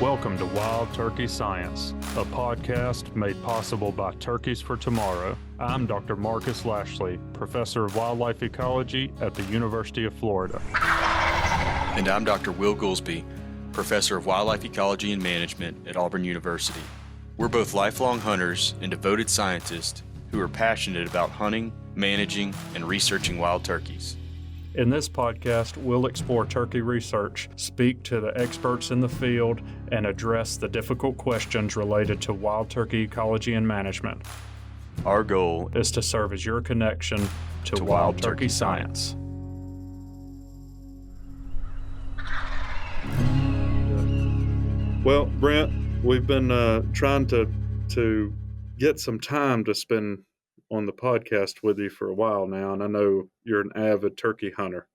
Welcome to Wild Turkey Science, a podcast made possible by Turkeys for Tomorrow. I'm Dr. Marcus Lashley, Professor of Wildlife Ecology at the University of Florida. And I'm Dr. Will Goolsby, Professor of Wildlife Ecology and Management at Auburn University. We're both lifelong hunters and devoted scientists who are passionate about hunting, managing, and researching wild turkeys. In this podcast, we'll explore turkey research, speak to the experts in the field, and address the difficult questions related to wild turkey ecology and management. Our goal is to serve as your connection to wild turkey science. Well, Brent, we've been trying to get some time to spend on the podcast with you for a while now, and I know you're an avid turkey hunter,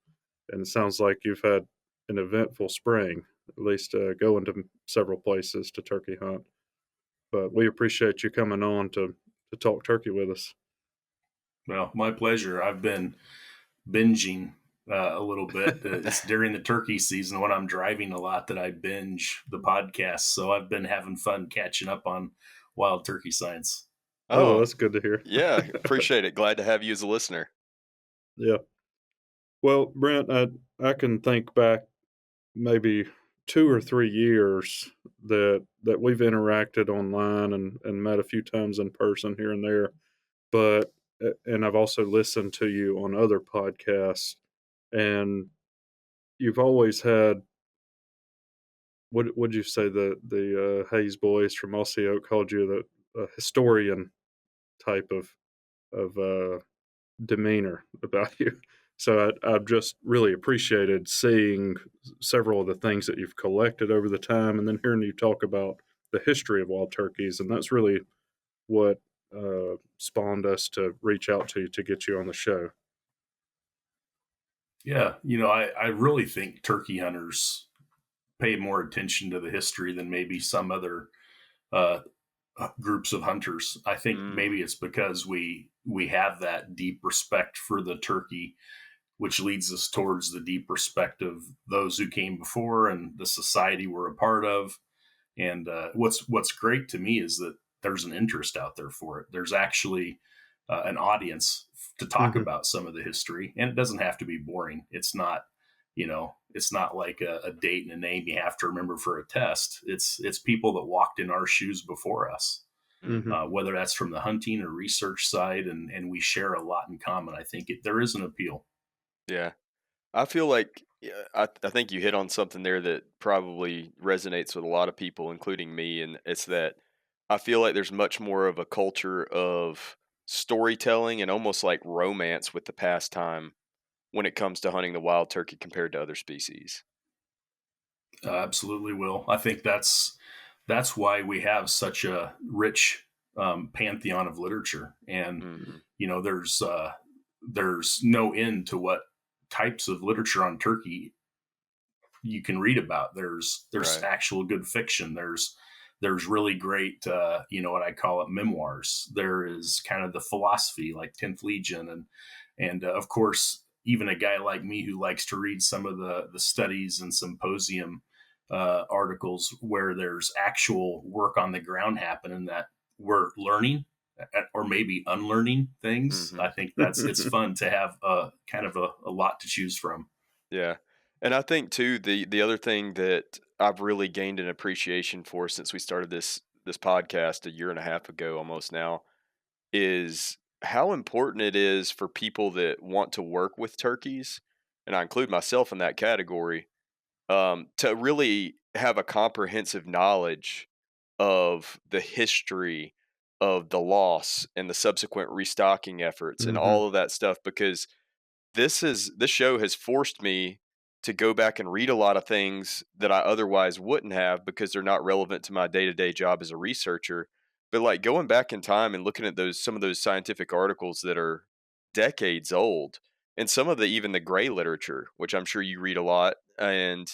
and it sounds like you've had an eventful spring, at least going to several places to turkey hunt. But we appreciate you coming on to talk turkey with us. Well, my pleasure. I've been binging a little bit. It's during the turkey season when I'm driving a lot that I binge the podcast. So I've been having fun catching up on wild turkey science. Oh, that's good to hear. Yeah, appreciate it. Glad to have you as a listener. Yeah. Well, Brent, I can think back maybe 2 or 3 years that we've interacted online and met a few times in person here and there. And I've also listened to you on other podcasts, and you've always had, what would you say, the Hayes boys from Mossy Oak called you the historian type of demeanor about you. So I've just really appreciated seeing several of the things that you've collected over the time, and then hearing you talk about the history of wild turkeys, and that's really what spawned us to reach out to you to get you on the show. Yeah, I really think turkey hunters pay more attention to the history than maybe some other groups of hunters. I think maybe it's because we have that deep respect for the turkey, which leads us towards the deep respect of those who came before and the society we're a part of. And what's great to me is that there's an interest out there for it. There's actually an audience to talk about some of the history, and it doesn't have to be boring. It's not, it's not like a date and a name you have to remember for a test. It's people that walked in our shoes before us, whether that's from the hunting or research side, and we share a lot in common. I think there is an appeal. Yeah, I feel like I think you hit on something there that probably resonates with a lot of people, including me, and it's that I feel like there's much more of a culture of storytelling and almost like romance with the pastime when it comes to hunting the wild turkey compared to other species. Absolutely, Will. I think that's why we have such a rich pantheon of literature, and there's no end to what types of literature on turkey you can read about. There's Right. actual good fiction. There's really great, what I call it, memoirs. There is kind of the philosophy like 10th Legion. And of course, even a guy like me who likes to read some of the studies and symposium articles where there's actual work on the ground happening that we're learning or maybe unlearning things. I think it's fun to have kind of a lot to choose from. Yeah. And I think too, the other thing that I've really gained an appreciation for since we started this podcast a year and a half ago almost now is how important it is for people that want to work with turkeys, and I include myself in that category, to really have a comprehensive knowledge of the history of the loss and the subsequent restocking efforts and all of that stuff, because this show has forced me to go back and read a lot of things that I otherwise wouldn't have because they're not relevant to my day-to-day job as a researcher. But like going back in time and looking at some of those scientific articles that are decades old, and some of even the gray literature, which I'm sure you read a lot, and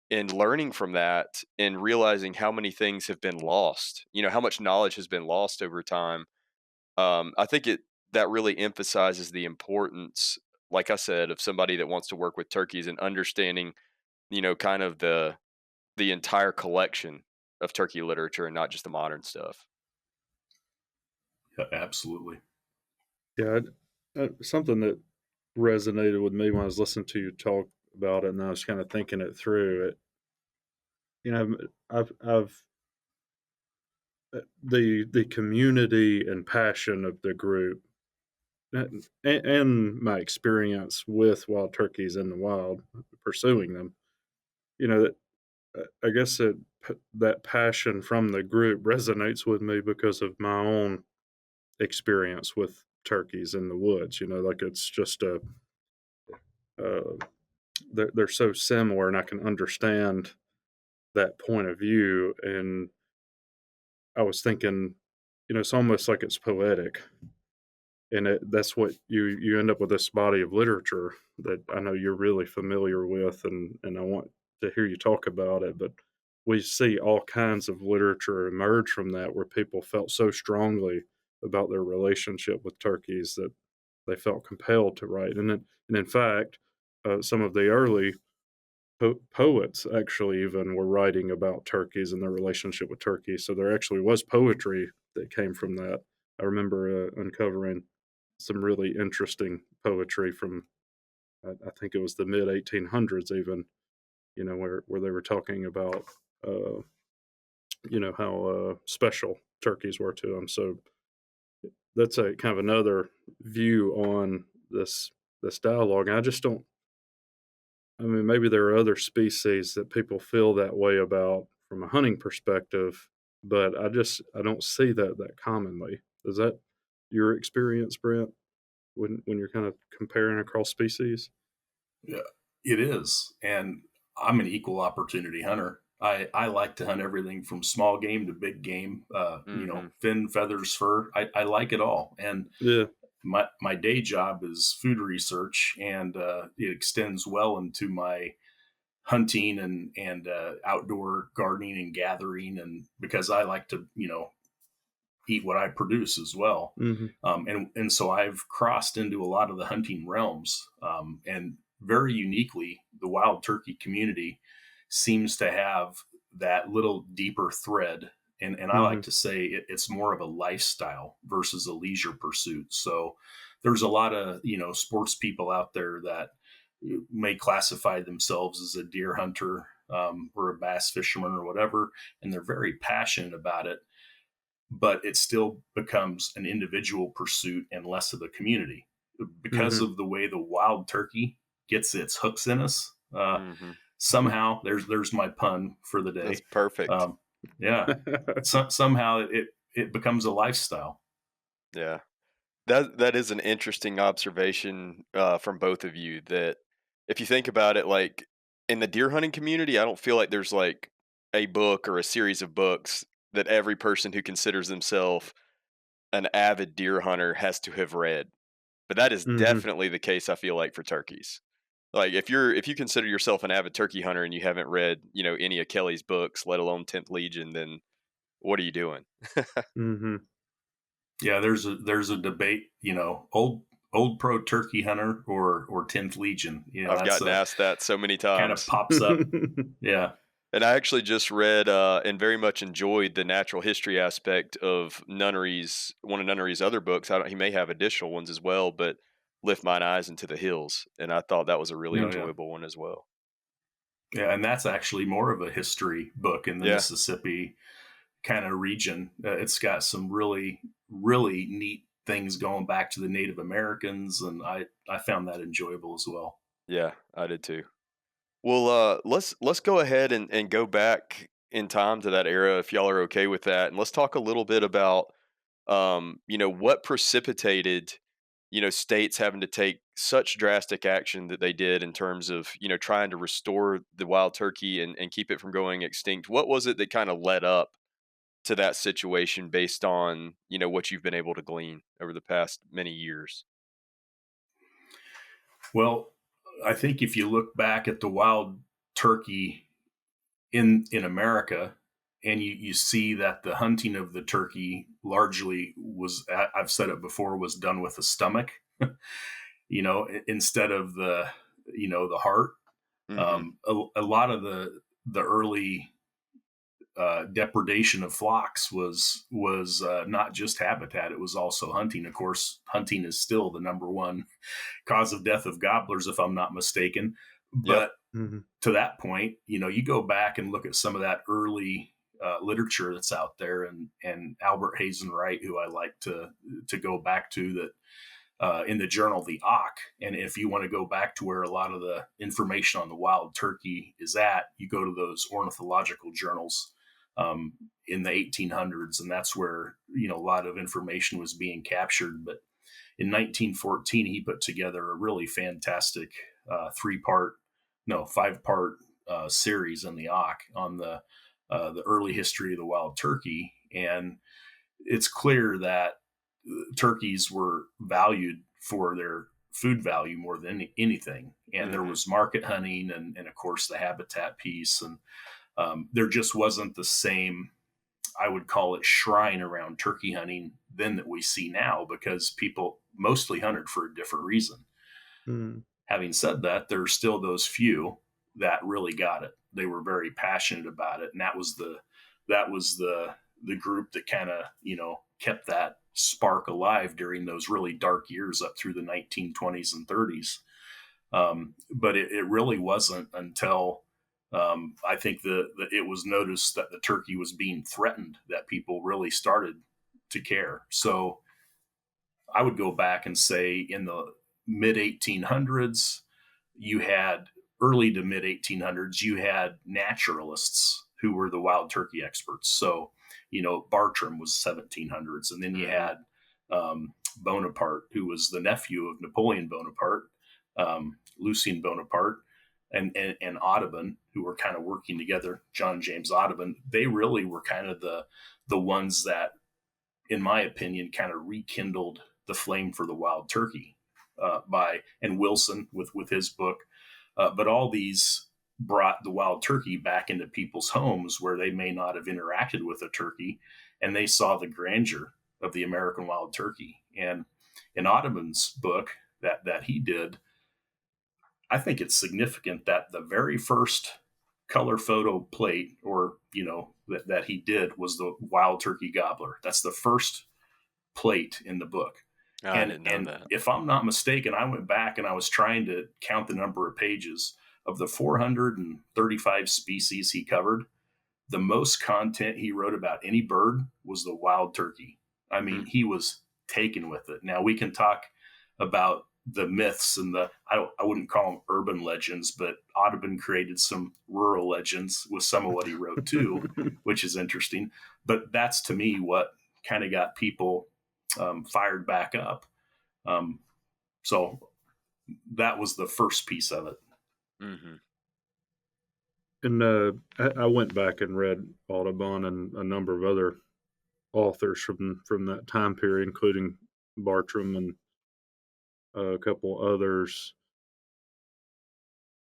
learning from that and realizing how many things have been lost, how much knowledge has been lost over time. I think that really emphasizes the importance, like I said, of somebody that wants to work with turkeys and understanding, kind of the entire collection of turkey literature and not just the modern stuff. Yeah, absolutely. Yeah, something that resonated with me when I was listening to you talk about it, and I was kind of thinking it through. You know, I've the community and passion of the group, and my experience with wild turkeys in the wild, pursuing them. You know, I guess that passion from the group resonates with me because of my own experience with turkeys in the woods. You know, like it's just uh, they're so similar, and I can understand that point of view. And I was thinking, you know, it's almost like it's poetic, and that's what you end up with, this body of literature that I know you're really familiar with, and I want to hear you talk about it. But we see all kinds of literature emerge from that, where people felt so strongly about their relationship with turkeys that they felt compelled to write. And in fact, some of the early poets actually even were writing about turkeys and their relationship with turkeys. So there actually was poetry that came from that. I remember uncovering some really interesting poetry from, I think it was the mid 1800s, even, you know, where they were talking about, uh, you know, how special turkeys were to them. So that's a kind of another view on this dialogue. I just don't. I mean, maybe there are other species that people feel that way about from a hunting perspective, but I don't see that commonly. Is that your experience, Brent, when you're kind of comparing across species? Yeah, it is. And I'm an equal opportunity hunter. I like to hunt everything from small game to big game, Mm-hmm. fin, feathers, fur. I like it all. And Yeah. my day job is food research, and it extends well into my hunting and outdoor gardening and gathering, and because I like to eat what I produce as well. Hmm. And so I've crossed into a lot of the hunting realms, and very uniquely, the wild turkey community seems to have that little deeper thread. And I Hmm. like to say it's more of a lifestyle versus a leisure pursuit. So there's a lot of sports people out there that may classify themselves as a deer hunter, or a bass fisherman or whatever, and they're very passionate about it, but it still becomes an individual pursuit and less of a community because Hmm. of the way the wild turkey gets its hooks in us. Mm-hmm. Somehow, there's my pun for the That's day. perfect. Um, yeah, somehow it becomes a lifestyle. Yeah. That is an interesting observation from both of you. That if you think about it, like in the deer hunting community, I don't feel like there's like a book or a series of books that every person who considers themselves an avid deer hunter has to have read. But that is Hmm. definitely the case. I feel like for turkeys, like if you consider yourself an avid turkey hunter and you haven't read any of Kelly's books, let alone 10th Legion, then what are you doing? Hmm. Yeah, there's a debate. Old pro turkey hunter or 10th Legion. I've That's gotten a asked that so many kind of times. pops up. Yeah. And I actually just read and very much enjoyed the natural history aspect of one of Nunnery's other books. He may have additional ones as well, but Lift Mine Eyes into the Hills. And I thought that was a really Yeah. enjoyable one as well. Yeah, and that's actually more of a history book in the Yeah. Mississippi kind of region. It's got some really, really neat things going back to the Native Americans, and I found that enjoyable as well. Yeah, I did too. Well, let's go ahead and go back in time to that era if y'all are okay with that. And let's talk a little bit about what precipitated, states having to take such drastic action that they did in terms of, trying to restore the wild turkey and keep it from going extinct. What was it that kind of led up to that situation based on, what you've been able to glean over the past many years? Well, I think if you look back at the wild turkey in America, and you see that the hunting of the turkey largely was, I've said it before, was done with the stomach, instead of the heart. Mm-hmm. A lot of the early depredation of flocks was not just habitat; it was also hunting. Of course, hunting is still the number one cause of death of gobblers, if I'm not mistaken. Yep. But to that point, you go back and look at some of that early literature that's out there, and Albert Hazen Wright, who I like to go back to, that in the journal The Auk. And if you want to go back to where a lot of the information on the wild turkey is at, you go to those ornithological journals in the 1800s, and that's where a lot of information was being captured. But in 1914, he put together a really fantastic 5-part series in the Auk on the early history of the wild turkey. And it's clear that turkeys were valued for their food value more than anything. And there was market hunting and of course, the habitat piece. And there just wasn't the same, I would call it, shrine around turkey hunting then that we see now, because people mostly hunted for a different reason. Having said that, there are still those few that really got it. They were very passionate about it. And that was the group that kind of, kept that spark alive during those really dark years up through the 1920s and 30s. But it really wasn't until I think it was noticed that the turkey was being threatened that people really started to care. So I would go back and say in the mid 1800s, you had early to mid 1800s, you had naturalists who were the wild turkey experts. So, Bartram was 1700s. And then you had Bonaparte, who was the nephew of Napoleon Bonaparte, Lucien Bonaparte, and Audubon, who were kind of working together, John James Audubon. They really were kind of the ones that, in my opinion, kind of rekindled the flame for the wild turkey and Wilson with his book. But all these brought the wild turkey back into people's homes where they may not have interacted with a turkey, and they saw the grandeur of the American wild turkey. And in Audubon's book that he did, I think it's significant that the very first color photo plate, or that he did, was the wild turkey gobbler. That's the first plate in the book. I didn't know and that. If I'm not mistaken, I went back and I was trying to count the number of pages. Of the 435 species he covered, the most content he wrote about any bird was the wild turkey. I mean, he was taken with it. Now we can talk about the myths and I wouldn't call them urban legends, but Audubon created some rural legends with some of what he wrote too, which is interesting. But that's, to me, what kind of got people fired back up. So that was the first piece of it. And I went back and read Audubon and a number of other authors from that time period, including Bartram and a couple others.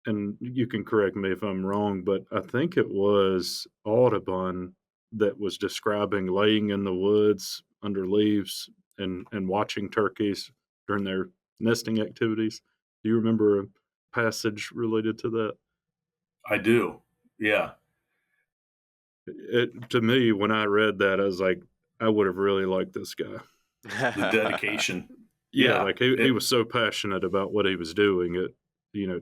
And you can correct me if I'm wrong, but I think it was Audubon that was describing laying in the woods under leaves and watching turkeys during their nesting activities. Do you remember a passage related to that? I do. Yeah. To me, when I read that, I was like, I would have really liked this guy. The dedication. Yeah, like he was so passionate about what he was doing. It,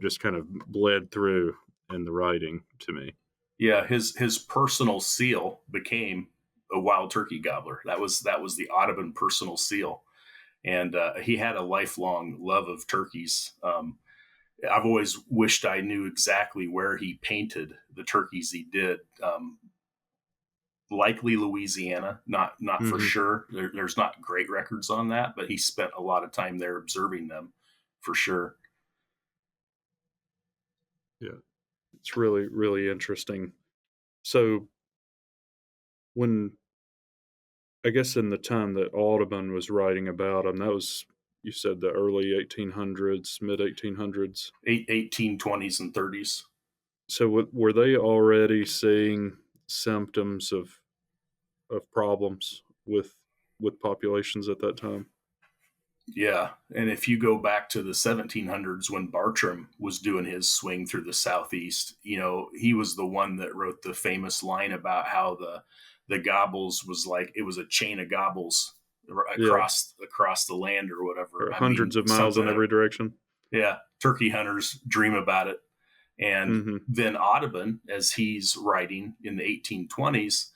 just kind of bled through in the writing to me. Yeah, his personal seal became a wild turkey gobbler. That was the Audubon personal seal, and he had a lifelong love of turkeys. I've always wished I knew exactly where he painted the turkeys he did. Likely Louisiana, not for sure. There's not great records on that, but he spent a lot of time there observing them, for sure. Yeah, it's really, really interesting. So I guess in the time that Audubon was writing about them, that was, you said, the early 1800s, mid 1800s? 1820s and 30s. So were they already seeing symptoms of problems with populations at that time? Yeah. And if you go back to the 1700s when Bartram was doing his swing through the Southeast, he was the one that wrote the famous line about how the gobbles was like it was a chain of gobbles Yeah, across the land or whatever. or I hundreds mean, of miles in something. every direction. Yeah, turkey hunters dream about it. And Hmm. then Audubon, as he's writing in the 1820s,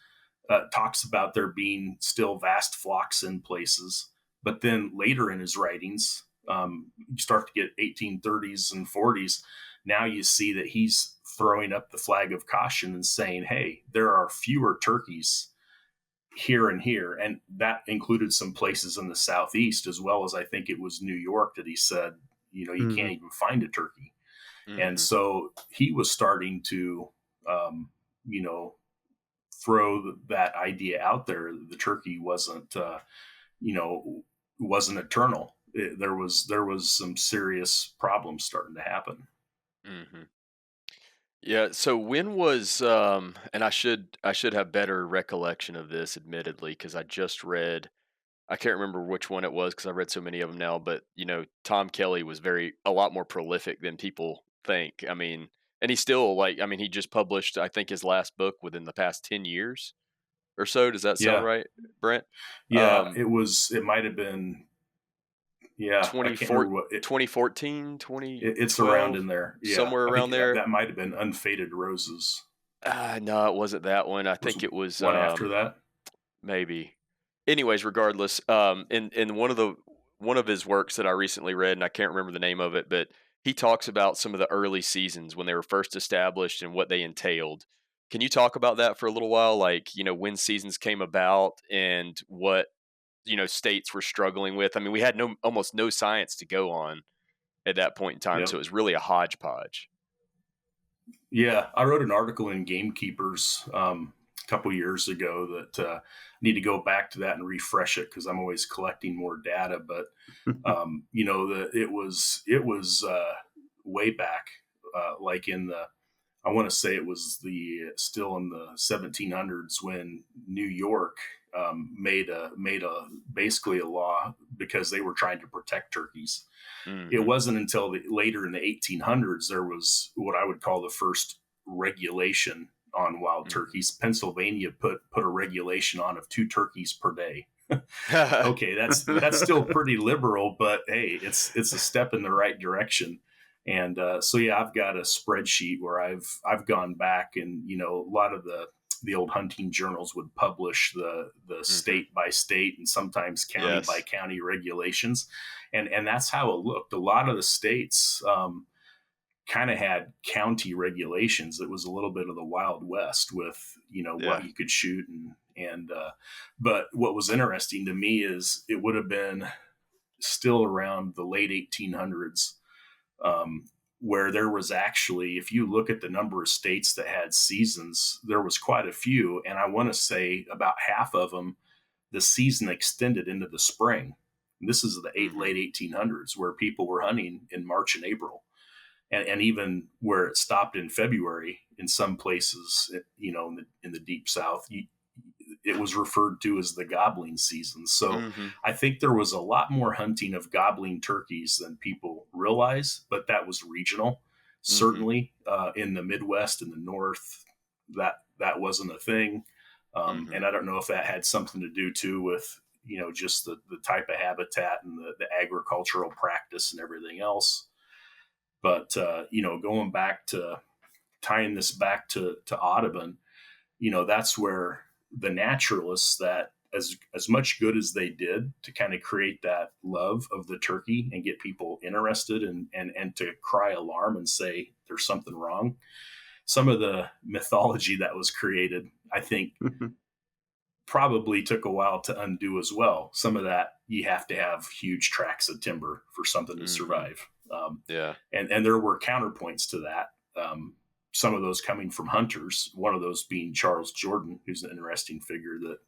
talks about there being still vast flocks in places. But then later in his writings, you start to get 1830s and 40s. Now you see that he's throwing up the flag of caution and saying, hey, there are fewer turkeys here and here. And that included some places in the Southeast, as well as I think it was New York that he said, you Hmm. can't even find a turkey. And Hmm. so he was starting to, um, you know, throw that idea out there. The turkey you know, wasn't eternal. There was some serious problems starting to happen. Hmm. Yeah. So when was and I should have better recollection of this, admittedly, because I just read. I can't remember which one it was because I read so many of them now. But Tom Kelly was a lot more prolific than people think. I mean, and he's still he just published, I think, his last book within the past 10 years or so. Does that sound Yeah, right, Brent? yeah. Um, It might have been. Yeah, I can't 24 remember what 2014, it's around 2012, in there. Yeah, somewhere I around think that, there. that might have been Unfaded Roses. No, it wasn't that one. I Was think it was one after that? maybe. Anyways, regardless, in one of his works that I recently read, and I can't remember the name of it, but he talks about some of the early seasons when they were first established and what they entailed. Can you talk about that for a little while? Like, when seasons came about and what, states were struggling with. I mean, we had almost no science to go on at that point in time, so Yep. it was really a hodgepodge. Yeah, I wrote an article in Gamekeepers a couple years ago that I need to go back to that and refresh it because I'm always collecting more data. But it was way back, like in the I want to say it was the still in the 1700s when New York made a basically a law because they were trying to protect turkeys. It Hmm. wasn't until later in the 1800s there was what I would call the first regulation on wild Hmm. turkeys. Pennsylvania put a regulation on of 2 turkeys per day. Okay, that's still pretty liberal, but hey, it's a step in the right direction. And so yeah, I've got a spreadsheet where I've gone back and a lot of the old hunting journals would publish the Hmm. state by state and sometimes county by Yes. county regulations, and that's how it looked. A lot of the states kind of had county regulations. It was a little bit of the Wild West with what Yeah. you could shoot and but what was interesting to me is it would have been still around the late 1800s um, where there was actually, if you look at the number of states that had seasons, there was quite a few, and I want to say about half of them the season extended into the spring. This is the Hmm. late 1800s where people were hunting in March and April, and even where it stopped in February in some places, in the deep South, it was referred to as the gobbling season. So Hmm. I think there was a lot more hunting of gobbling turkeys than people realize, but that was regional. Hmm. Certainly in the Midwest and the North, that wasn't a thing. Hmm. And I don't know if that had something to do too with just the type of habitat and the agricultural practice and everything else. But going back to tying this back to Audubon, that's where the naturalists that as much good as they did to kind of create that love of the turkey and get people interested and to cry alarm and say there's something wrong. Some of the mythology that was created, I think, probably took a while to undo as well. Some of that you have to have huge tracts of timber for something to Hmm. survive, Yeah. and there were counterpoints to that. Some of those coming from hunters. One of those being Charles Jordan, who's an interesting figure that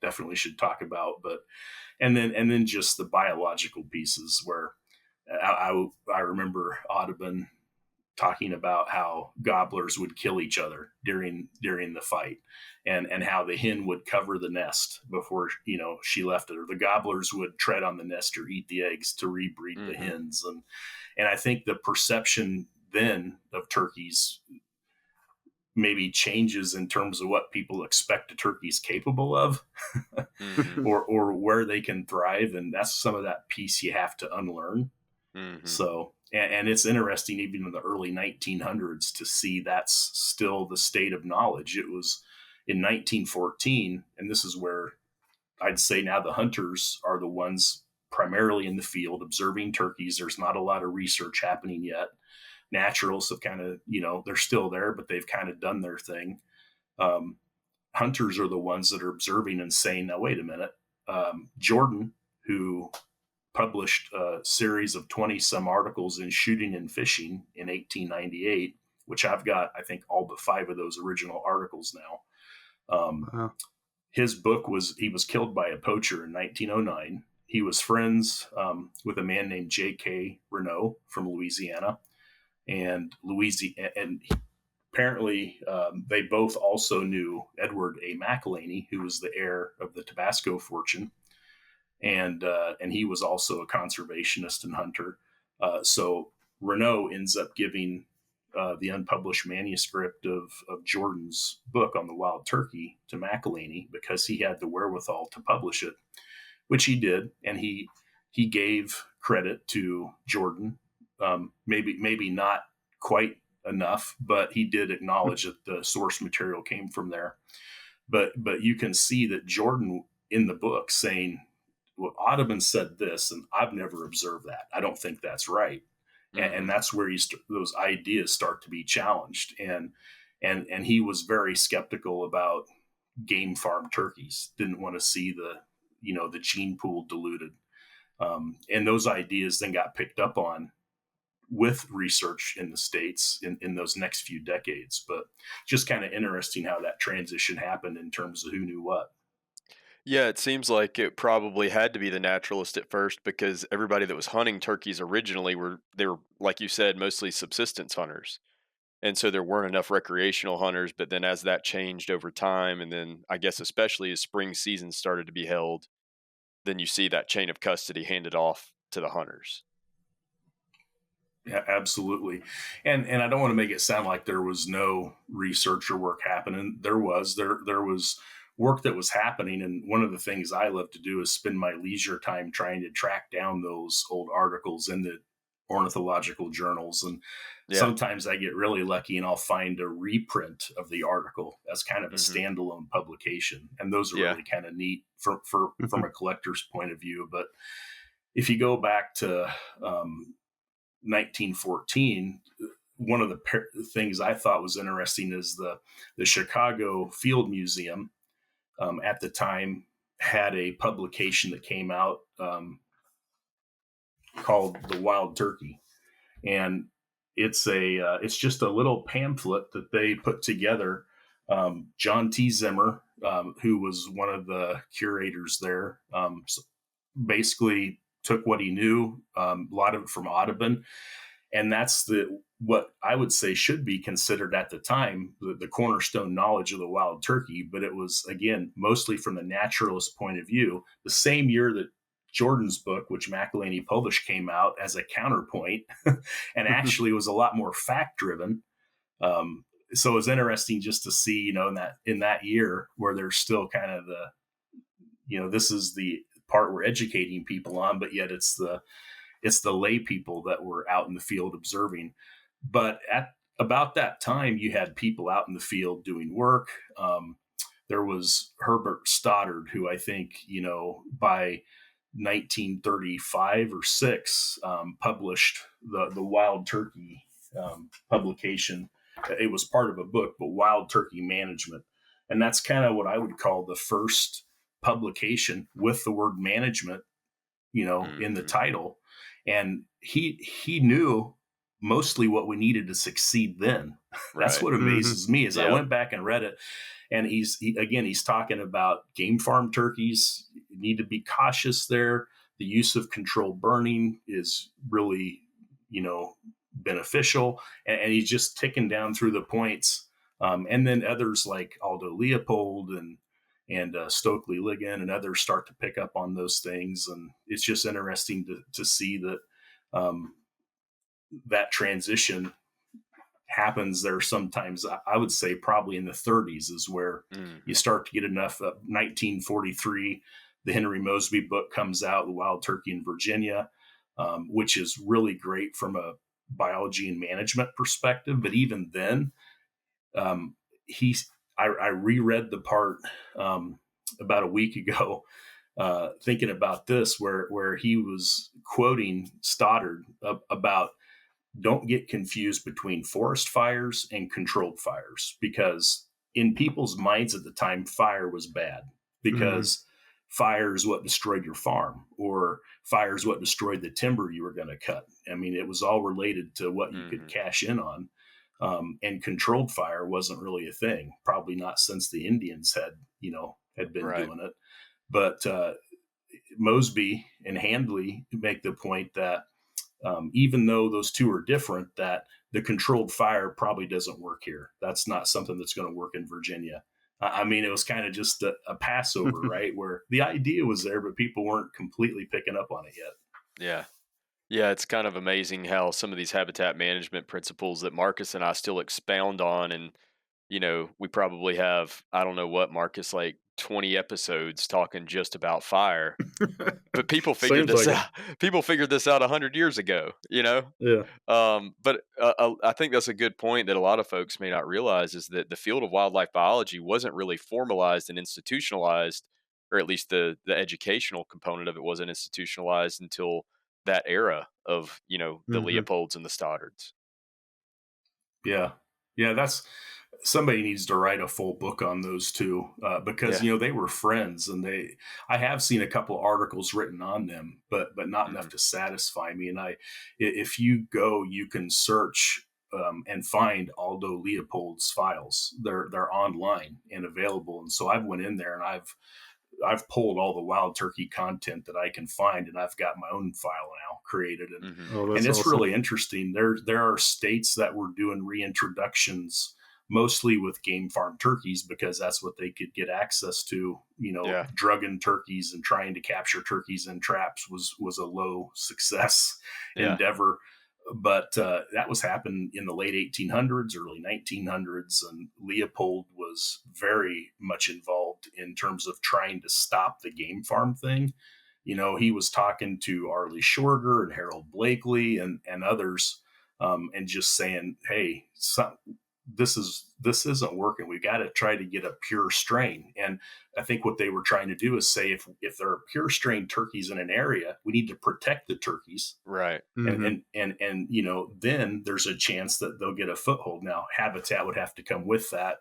definitely should talk about. But and then just the biological pieces where I remember Audubon talking about how gobblers would kill each other during the fight, and how the hen would cover the nest before she left it, or the gobblers would tread on the nest or eat the eggs to rebreed the hens. And I think the perception then of turkeys maybe changes in terms of what people expect a turkey's capable of, or where they can thrive, and that's some of that piece you have to unlearn. So, and it's interesting, even in the early 1900s, to see that's still the state of knowledge. It was in 1914, and this is where I'd say now the hunters are the ones primarily in the field observing turkeys. There's not a lot of research happening yet. Naturalists have kind of, they're still there, but they've kind of done their thing. Hunters are the ones that are observing and saying, now, wait a minute. Jordan, who published a series of 20 some articles in Shooting and Fishing in 1898, which I've got, I think, all but 5 of those original articles now. Wow. His book he was killed by a poacher in 1909. He was friends with a man named J.K. Renault from Louisiana. And apparently they both also knew Edward A. McElhaney, who was the heir of the Tabasco fortune. And he was also a conservationist and hunter. So Renault ends up giving the unpublished manuscript of Jordan's book on the wild turkey to McElhaney because he had the wherewithal to publish it, which he did. And he gave credit to Jordan, maybe not quite enough, but he did acknowledge that the source material came from there. But you can see that Jordan in the book saying, well, Audubon said this, and I've never observed that. I don't think that's right. And that's where those ideas start to be challenged. And he was very skeptical about game farm turkeys, didn't want to see the gene pool diluted. And those ideas then got picked up on with research in the States in those next few decades. But just kind of interesting how that transition happened in terms of who knew what. Yeah, it seems like it probably had to be the naturalist at first because everybody that was hunting turkeys originally were like you said, mostly subsistence hunters. And so there weren't enough recreational hunters, but then as that changed over time, and then I guess especially as spring season started to be held, then you see that chain of custody handed off to the hunters. Yeah, absolutely. And I don't want to make it sound like there was no research or work happening. There was work that was happening. And one of the things I love to do is spend my leisure time trying to track down those old articles in the ornithological journals. And sometimes I get really lucky and I'll find a reprint of the article as kind of a standalone publication. And those are really kind of neat from a collector's point of view. But if you go back to 1914, one of the things I thought was interesting is the Chicago Field Museum at the time had a publication that came out called The Wild Turkey. And it's just a little pamphlet that they put together. John T. Zimmer, who was one of the curators there, basically took what he knew, a lot of it from Audubon. And that's what I would say should be considered at the time the cornerstone knowledge of the wild turkey. But it was, again, mostly from the naturalist point of view. The same year that Jordan's book, which McElhaney published, came out as a counterpoint and actually was a lot more fact driven. So it was interesting just to see, in that year where there's still kind of this is the part we're educating people on, but yet it's the lay people that were out in the field observing. But at about that time, you had people out in the field doing work. There was Herbert Stoddard, who I think, by 1935 or 6, published the Wild Turkey publication. It was part of a book, but Wild Turkey Management. And that's kind of what I would call the first publication with the word management, in the title. And he knew mostly what we needed to succeed then. That's what amazes me is I went back and read it. And he's talking about game farm turkeys. You need to be cautious there. The use of controlled burning is really, beneficial, and he's just ticking down through the points. And then others like Aldo Leopold and Stokely Ligon and others start to pick up on those things, and it's just interesting to see that that transition happens there. Sometimes I would say probably in the 30s is where you start to get enough. 1943, the Henry Mosby book comes out, The Wild Turkey in Virginia, which is really great from a biology and management perspective. But even then, I reread the part about a week ago, thinking about this, where he was quoting Stoddard about don't get confused between forest fires and controlled fires, because in people's minds at the time, fire was bad because fire is what destroyed your farm, or fire is what destroyed the timber you were going to cut. I mean, it was all related to what you could cash in on. And controlled fire wasn't really a thing, probably not since the Indians had been doing it. But Mosby and Handley make the point that even though those two are different, that the controlled fire probably doesn't work here. That's not something that's going to work in Virginia. I mean, it was kind of just a Passover, right? Where the idea was there, but people weren't completely picking up on it yet. Yeah. Yeah, it's kind of amazing how some of these habitat management principles that Marcus and I still expound on, and we probably have, I don't know what, Marcus, like 20 episodes talking just about fire. But people figured this out. People figured this out 100 years ago, Yeah. But I think that's a good point that a lot of folks may not realize, is that the field of wildlife biology wasn't really formalized and institutionalized, or at least the educational component of it wasn't institutionalized until that era of, the Leopolds and the Stoddards. Yeah. That's, somebody needs to write a full book on those two, because they were friends, and I have seen a couple articles written on them, but not enough to satisfy me. And if you go, you can search and find Aldo Leopold's files. They're online and available. And so I've went in there and I've pulled all the wild turkey content that I can find, and I've got my own file now created. And and it's awesome. Really interesting. There are states that were doing reintroductions, mostly with game farm turkeys, because that's what they could get access to. Drugging turkeys and trying to capture turkeys in traps was a low success endeavor. But that was happening in the late 1800s, early 1900s, and Leopold was very much involved in terms of trying to stop the game farm thing. He was talking to Arlie Shorter and Harold Blakely and others, and just saying, hey, this isn't working. We got to try to get a pure strain. And I think what they were trying to do is say, if there are pure strain turkeys in an area, we need to protect the turkeys. Right. And then there's a chance that they'll get a foothold. Now, habitat would have to come with that,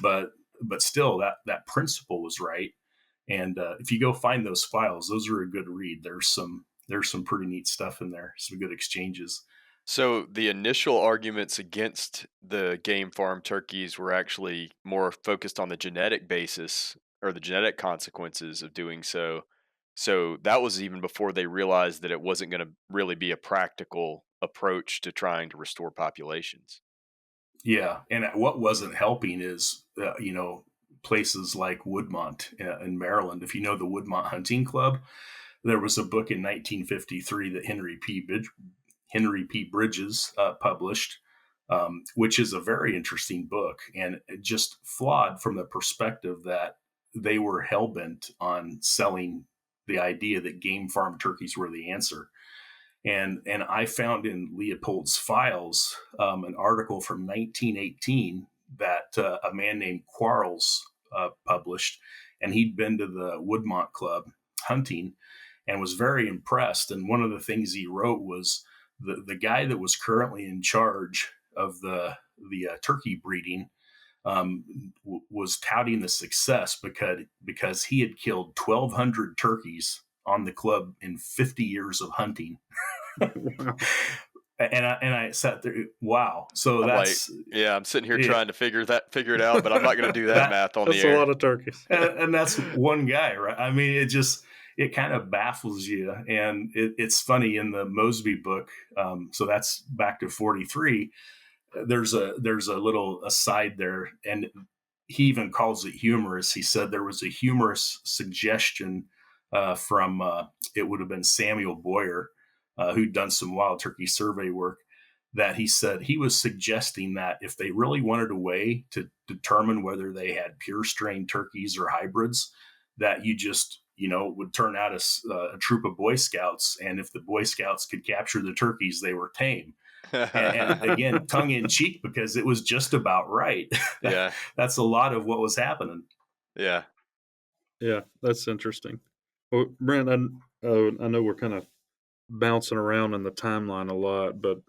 but still that principle was right. And if you go find those files, those are a good read. There's some pretty neat stuff in there. Some good exchanges. So the initial arguments against the game farm turkeys were actually more focused on the genetic basis, or the genetic consequences of doing so. So that was even before they realized that it wasn't going to really be a practical approach to trying to restore populations. Yeah. And what wasn't helping is, places like Woodmont in Maryland. If you know the Woodmont Hunting Club, there was a book in 1953 that Henry P. Bridges published, which is a very interesting book, and just flawed from the perspective that they were hell-bent on selling the idea that game farm turkeys were the answer. And I found in Leopold's files an article from 1918 that a man named Quarles published, and he'd been to the Woodmont Club hunting and was very impressed. And one of the things he wrote was the guy that was currently in charge of the turkey breeding was touting the success because he had killed 1,200 turkeys on the club in 50 years of hunting. And I sat there, wow. So that's I'm sitting here trying to figure it out, but I'm not going to do that math on the air. That's a lot of turkeys. And that's one guy, right? I mean, it just, it kind of baffles you. And it's funny in the Mosby book. So that's back to 43. There's a little aside there, and he even calls it humorous. He said there was a humorous suggestion from it would have been Samuel Boyer, who'd done some wild turkey survey work, that he said he was suggesting that if they really wanted a way to determine whether they had pure strain turkeys or hybrids, that you just would turn out a troop of Boy Scouts, and if the Boy Scouts could capture the turkeys, they were tame. And again, tongue in cheek, because it was just about right. Yeah. That's a lot of what was happening. Yeah. Yeah, that's interesting. Well, Brent, I know we're kind of bouncing around in the timeline a lot, but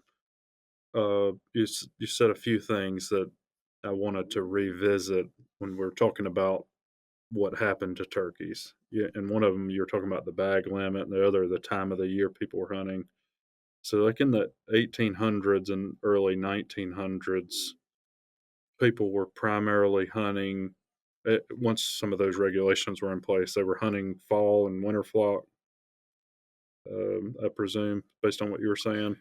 you said a few things that I wanted to revisit when we're talking about what happened to turkeys. Yeah, and one of them you're talking about the bag limit, and the other the time of the year people were hunting. So, like in the 1800s and early 1900s, people were primarily hunting. Once some of those regulations were in place, they were hunting fall and winter flock. I presume, based on what you were saying.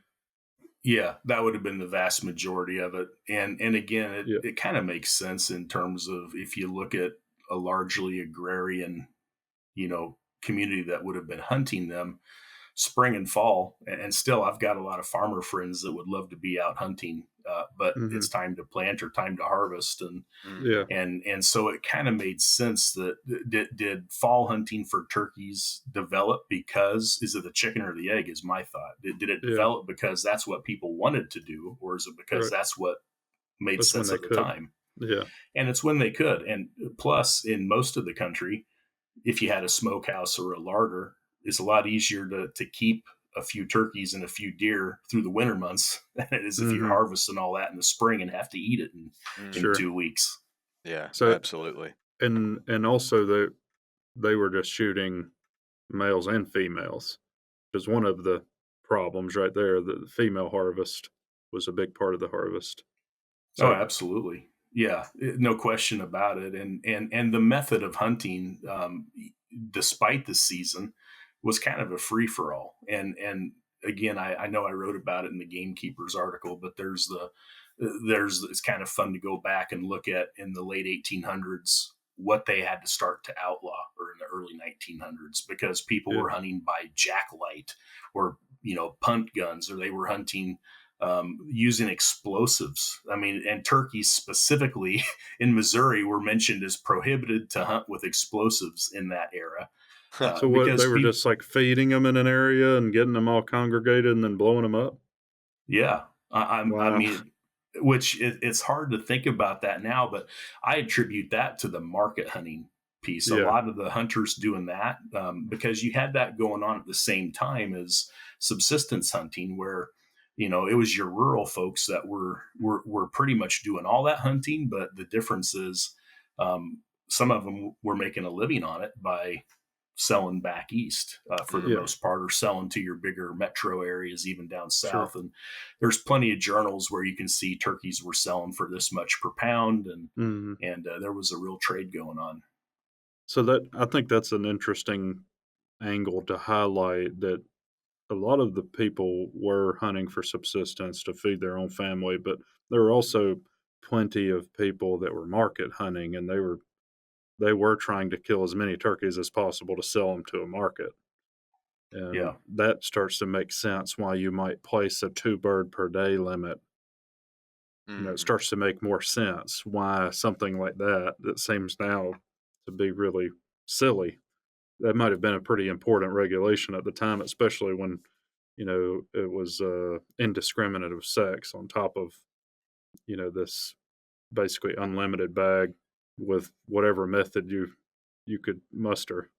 Yeah, that would have been the vast majority of it. And again, Yeah. it kind of makes sense in terms of if you look at a largely agrarian, community that would have been hunting them spring and fall. And still, I've got a lot of farmer friends that would love to be out hunting, but Mm-hmm. it's time to plant or time to harvest. Yeah. And so it kind of made sense that did fall hunting for turkeys develop because, is it the chicken or the egg, is my thought. Did it Yeah. develop because that's what people wanted to do, or is it because Right. that's what made That's when sense they at the could. time? Yeah. And it's when they could. And plus, in most of the country, if you had a smokehouse or a larder, it's a lot easier to keep a few turkeys and a few deer through the winter months than it is if you're Mm-hmm. harvesting all that in the spring and have to eat it in Sure. 2 weeks. Yeah, So, absolutely. and also they were just shooting males and females, which is one of the problems right there. The female harvest was a big part of the harvest. Oh, So, absolutely. Yeah, no question about it. And the method of hunting, despite the season, was kind of a free for all. And again, I know I wrote about it in the Gamekeepers article, but it's kind of fun to go back and look at in the late 1800s what they had to start to outlaw, or in the early 1900s, because people yeah. were hunting by jacklight or punt guns, or they were hunting using explosives. I mean, and turkeys specifically in Missouri were mentioned as prohibited to hunt with explosives in that era. So what, they Because were people, just like feeding them in an area and getting them all congregated and then blowing them up? yeah, I Wow. mean, which it's hard to think about that now, but I attribute that to the market hunting piece. A Yeah. lot of the hunters doing that, because you had that going on at the same time as subsistence hunting, where it was your rural folks that were pretty much doing all that hunting. But the difference is, some of them were making a living on it by selling back east, for the Yeah. most part, or selling to your bigger metro areas, even down south. Sure. And there's plenty of journals where you can see turkeys were selling for this much per pound, and Mm-hmm. there was a real trade going on. So I think that's an interesting angle to highlight, that a lot of the people were hunting for subsistence to feed their own family, but there were also plenty of people that were market hunting, and they were trying to kill as many turkeys as possible to sell them to a market. And Yeah. that starts to make sense why you might place a 2 bird per day limit. It starts to make more sense why something like that seems now to be really silly. That might have been a pretty important regulation at the time, especially when, it was indiscriminate of sex on top of, this basically unlimited bag with whatever method you could muster.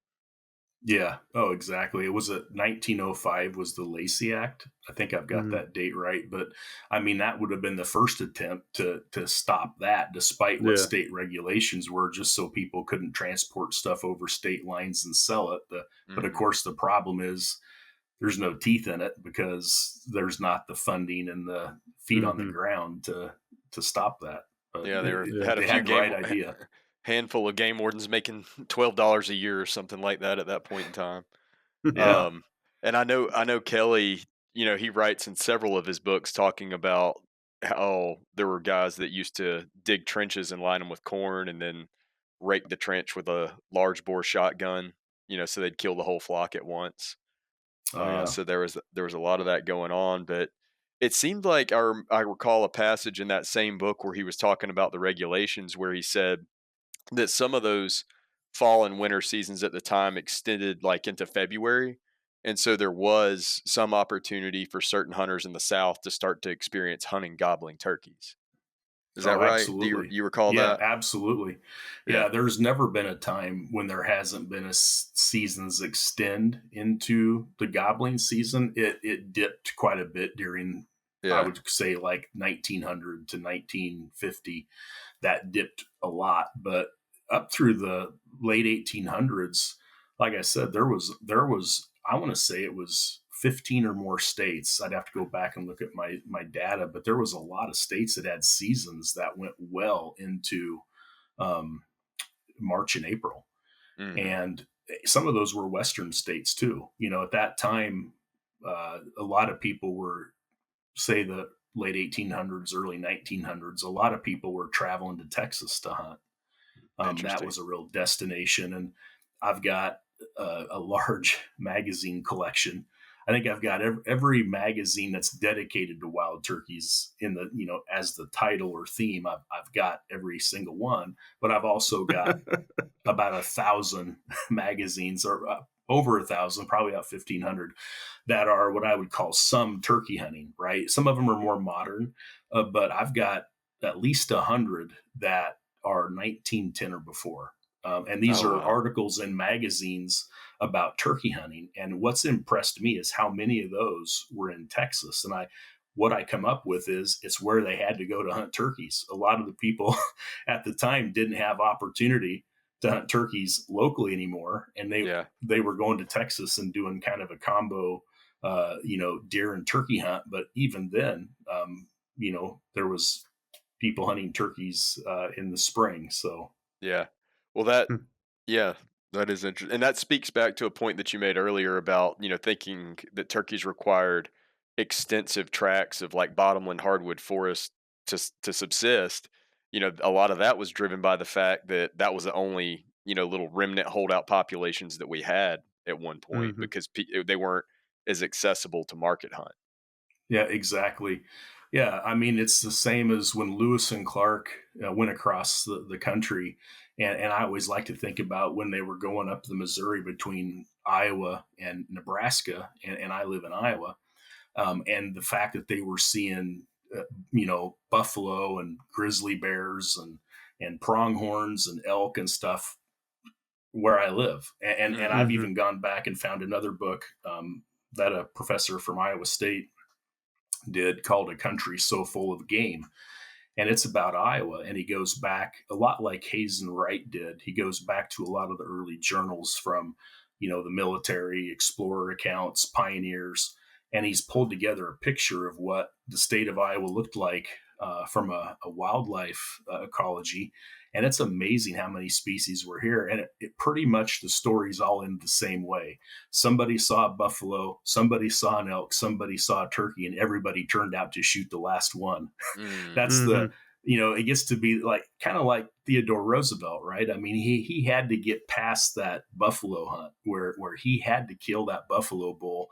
Yeah. Oh, exactly. It was 1905 was the Lacey Act. I think I've got Mm, that date right, but I mean that would have been the first attempt to stop that, despite what yeah. state regulations were, just so people couldn't transport stuff over state lines and sell it. But of course, the problem is there's no teeth in it, because there's not the funding and the feet on the Hmm. ground to stop that. But Yeah, they Yeah. had a they few had the right idea. handful of game wardens making $12 a year or something like that at that point in time. Yeah. Um, and I know Kelly, he writes in several of his books talking about how there were guys that used to dig trenches and line them with corn and then rake the trench with a large bore shotgun, so they'd kill the whole flock at once. Oh yeah. So there was a lot of that going on, but it seemed like I recall a passage in that same book where he was talking about the regulations, where he said that some of those fall and winter seasons at the time extended like into February. And so there was some opportunity for certain hunters in the South to start to experience hunting gobbling turkeys. Is that Oh, right? Do you absolutely. you recall Yeah, that? absolutely. Yeah. Yeah, there's never been a time when there hasn't been a seasons extend into the gobbling season. It dipped quite a bit during, I Yeah. would say, like 1900 to 1950. That dipped a lot, but up through the late 1800s, like I said, there was I want to say it was 15 or more states. I'd have to go back and look at my data, but there was a lot of states that had seasons that went well into um, March and April, Mhm. and some of those were Western states too. At that time, a lot of people were, say, the late 1800s, early 1900s. A lot of people were traveling to Texas to hunt. That Interesting. was a real destination. And I've got a large magazine collection. I think I've got every magazine that's dedicated to wild turkeys in the, as the title or theme. I've got every single one, but I've also got about 1,000 magazines, or over 1,000, probably about 1,500, that are what I would call some turkey hunting, right? Some of them are more modern, but I've got at least 100 that are 1910 or before. And these Oh are wow. articles in magazines about turkey hunting. And what's impressed me is how many of those were in Texas. And what I come up with is it's where they had to go to hunt turkeys. A lot of the people at the time didn't have opportunity to hunt turkeys locally anymore, and Yeah. they were going to Texas and doing kind of a combo, deer and turkey hunt. But even then, there was people hunting turkeys in the spring. So Yeah. Well, yeah, that is interesting, and that speaks back to a point that you made earlier about thinking that turkeys required extensive tracts of like bottomland hardwood forest to subsist. A lot of that was driven by the fact that that was the only little remnant holdout populations that we had at one point Hmm. because they weren't as accessible to market hunt. yeah, exactly. Yeah, I mean, it's the same as when Lewis and Clark went across the country. And I always like to think about when they were going up the Missouri between Iowa and Nebraska, and I live in Iowa, and the fact that they were seeing, buffalo and grizzly bears and pronghorns and elk and stuff where I live. And Hmm. I've Hmm. even gone back and found another book that a professor from Iowa State did, called A Country So Full of Game. And it's about Iowa. And he goes back a lot like Hazen Wright did. He goes back to a lot of the early journals from, the military, explorer accounts, pioneers. And he's pulled together a picture of what the state of Iowa looked like from a wildlife ecology. And it's amazing how many species were here. And it pretty much, the story's all in the same way. Somebody saw a buffalo, somebody saw an elk, somebody saw a turkey, and everybody turned out to shoot the last one. Mm. That's the, Hmm. it gets to be like kind of like Theodore Roosevelt, right? I mean, he had to get past that buffalo hunt where he had to kill that buffalo bull,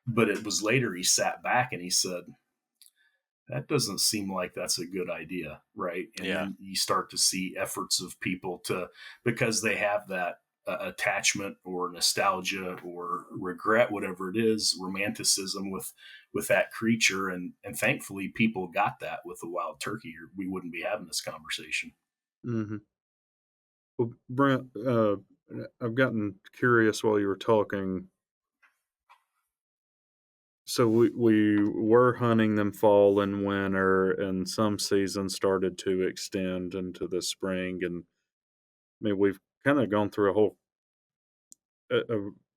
but it was later he sat back and he said, that doesn't seem like that's a good idea, right? And Yeah. then you start to see efforts of people to, because they have that attachment or nostalgia or regret, whatever it is, romanticism with that creature. And thankfully people got that with the wild turkey, or we wouldn't be having this conversation. Hmm. Well, Brent, I've gotten curious while you were talking. So we were hunting them fall and winter, and some seasons started to extend into the spring. And I mean, we've kind of gone through a whole,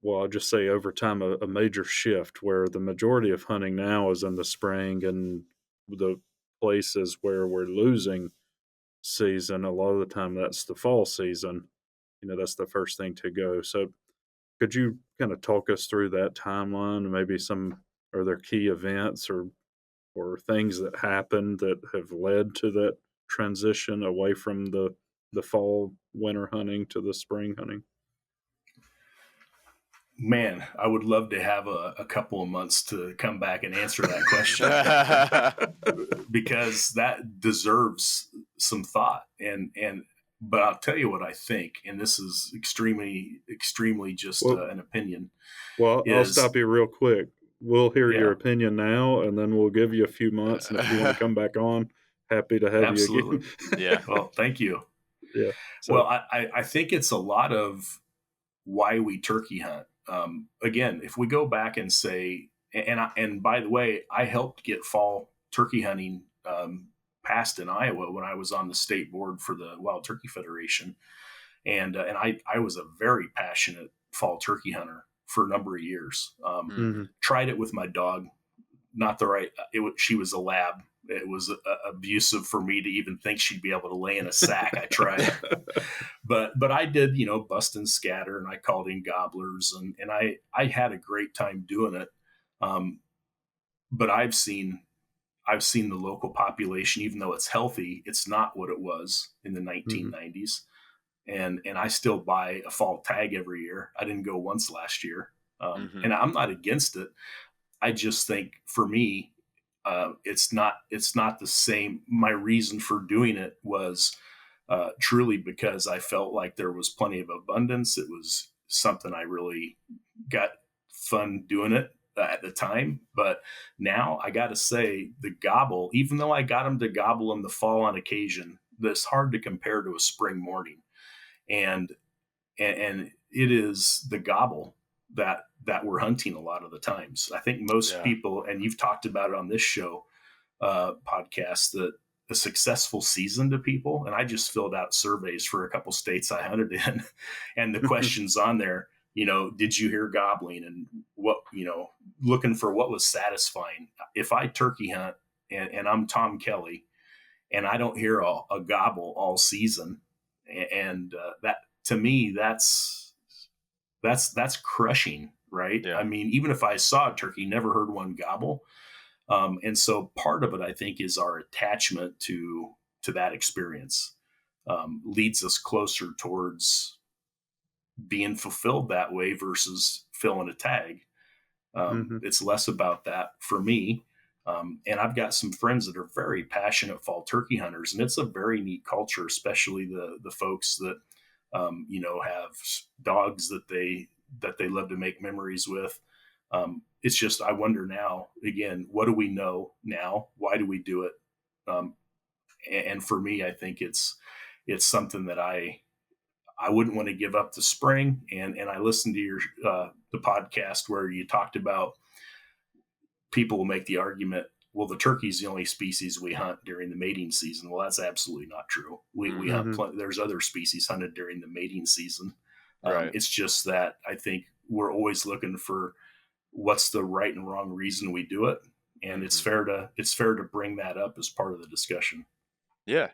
well, I'll just say over time, a major shift where the majority of hunting now is in the spring, and the places where we're losing season. A lot of the time, that's the fall season. That's the first thing to go. So, could you kind of talk us through that timeline? And maybe are there key events or things that happened that have led to that transition away from the fall winter hunting to the spring hunting? Man, I would love to have a couple of months to come back and answer that question because that deserves some thought. But I'll tell you what I think, and this is extremely just Well, an opinion. I'll Is stop you real quick. We'll hear your Yeah, opinion now, and then we'll give you a few months. And if you want to come back on, happy to have you absolutely. again. Yeah. Well, thank you. Yeah. Well, So, I think it's a lot of why we turkey hunt. Again, if we go back and say, and by the way, I helped get fall turkey hunting passed in Iowa when I was on the state board for the Wild Turkey Federation, and I was a very passionate fall turkey hunter for a number of years. mhm. Tried it with my dog, not the right. She was a lab. It was abusive for me to even think she'd be able to lay in a sack. I tried, but I did, bust and scatter, and I called in gobblers, and I had a great time doing it. Um, but I've seen the local population, even though it's healthy, it's not what it was in the Mhm. 1990s. And I still buy a fall tag every year. I didn't go once last year, Mm-hmm. and I'm not against it. I just think for me, it's not the same. My reason for doing it was truly because I felt like there was plenty of abundance. It was something I really got fun doing it at the time. But now I got to say, the gobble, even though I got them to gobble in the fall on occasion, that's hard to compare to a spring morning. And and it is the gobble that we're hunting a lot of the times. I think most Yeah. people, and you've talked about it on this show podcast, that a successful season to people, and I just filled out surveys for a couple states I hunted in, and the questions on there, did you hear gobbling, and what, looking for what was satisfying. If I turkey hunt and I'm Tom Kelly and I don't hear a gobble all season, and that to me, that's crushing, right? I Yeah. mean, even if I saw a turkey, never heard one gobble. And so part of it, I think, is our attachment to that experience, leads us closer towards being fulfilled that way versus filling a tag. Mhm. It's less about that for me. And I've got some friends that are very passionate fall turkey hunters, and it's a very neat culture, especially the folks that have dogs that they love to make memories with. It's just, I wonder now, again, what do we know now? Why do we do it? Um, and for me, I think it's something that I wouldn't want to give up the spring. And I listened to your the podcast where you talked about, people will make the argument, well, the turkey is the only species we hunt during the mating season. Well, that's absolutely not true. We Mm-hmm. hunt Mhm. there's other species hunted during the mating season. Right. It's just that I think we're always looking for what's the right and wrong reason we do it, and it's Mm-hmm. fair to bring that up as part of the discussion. Yeah.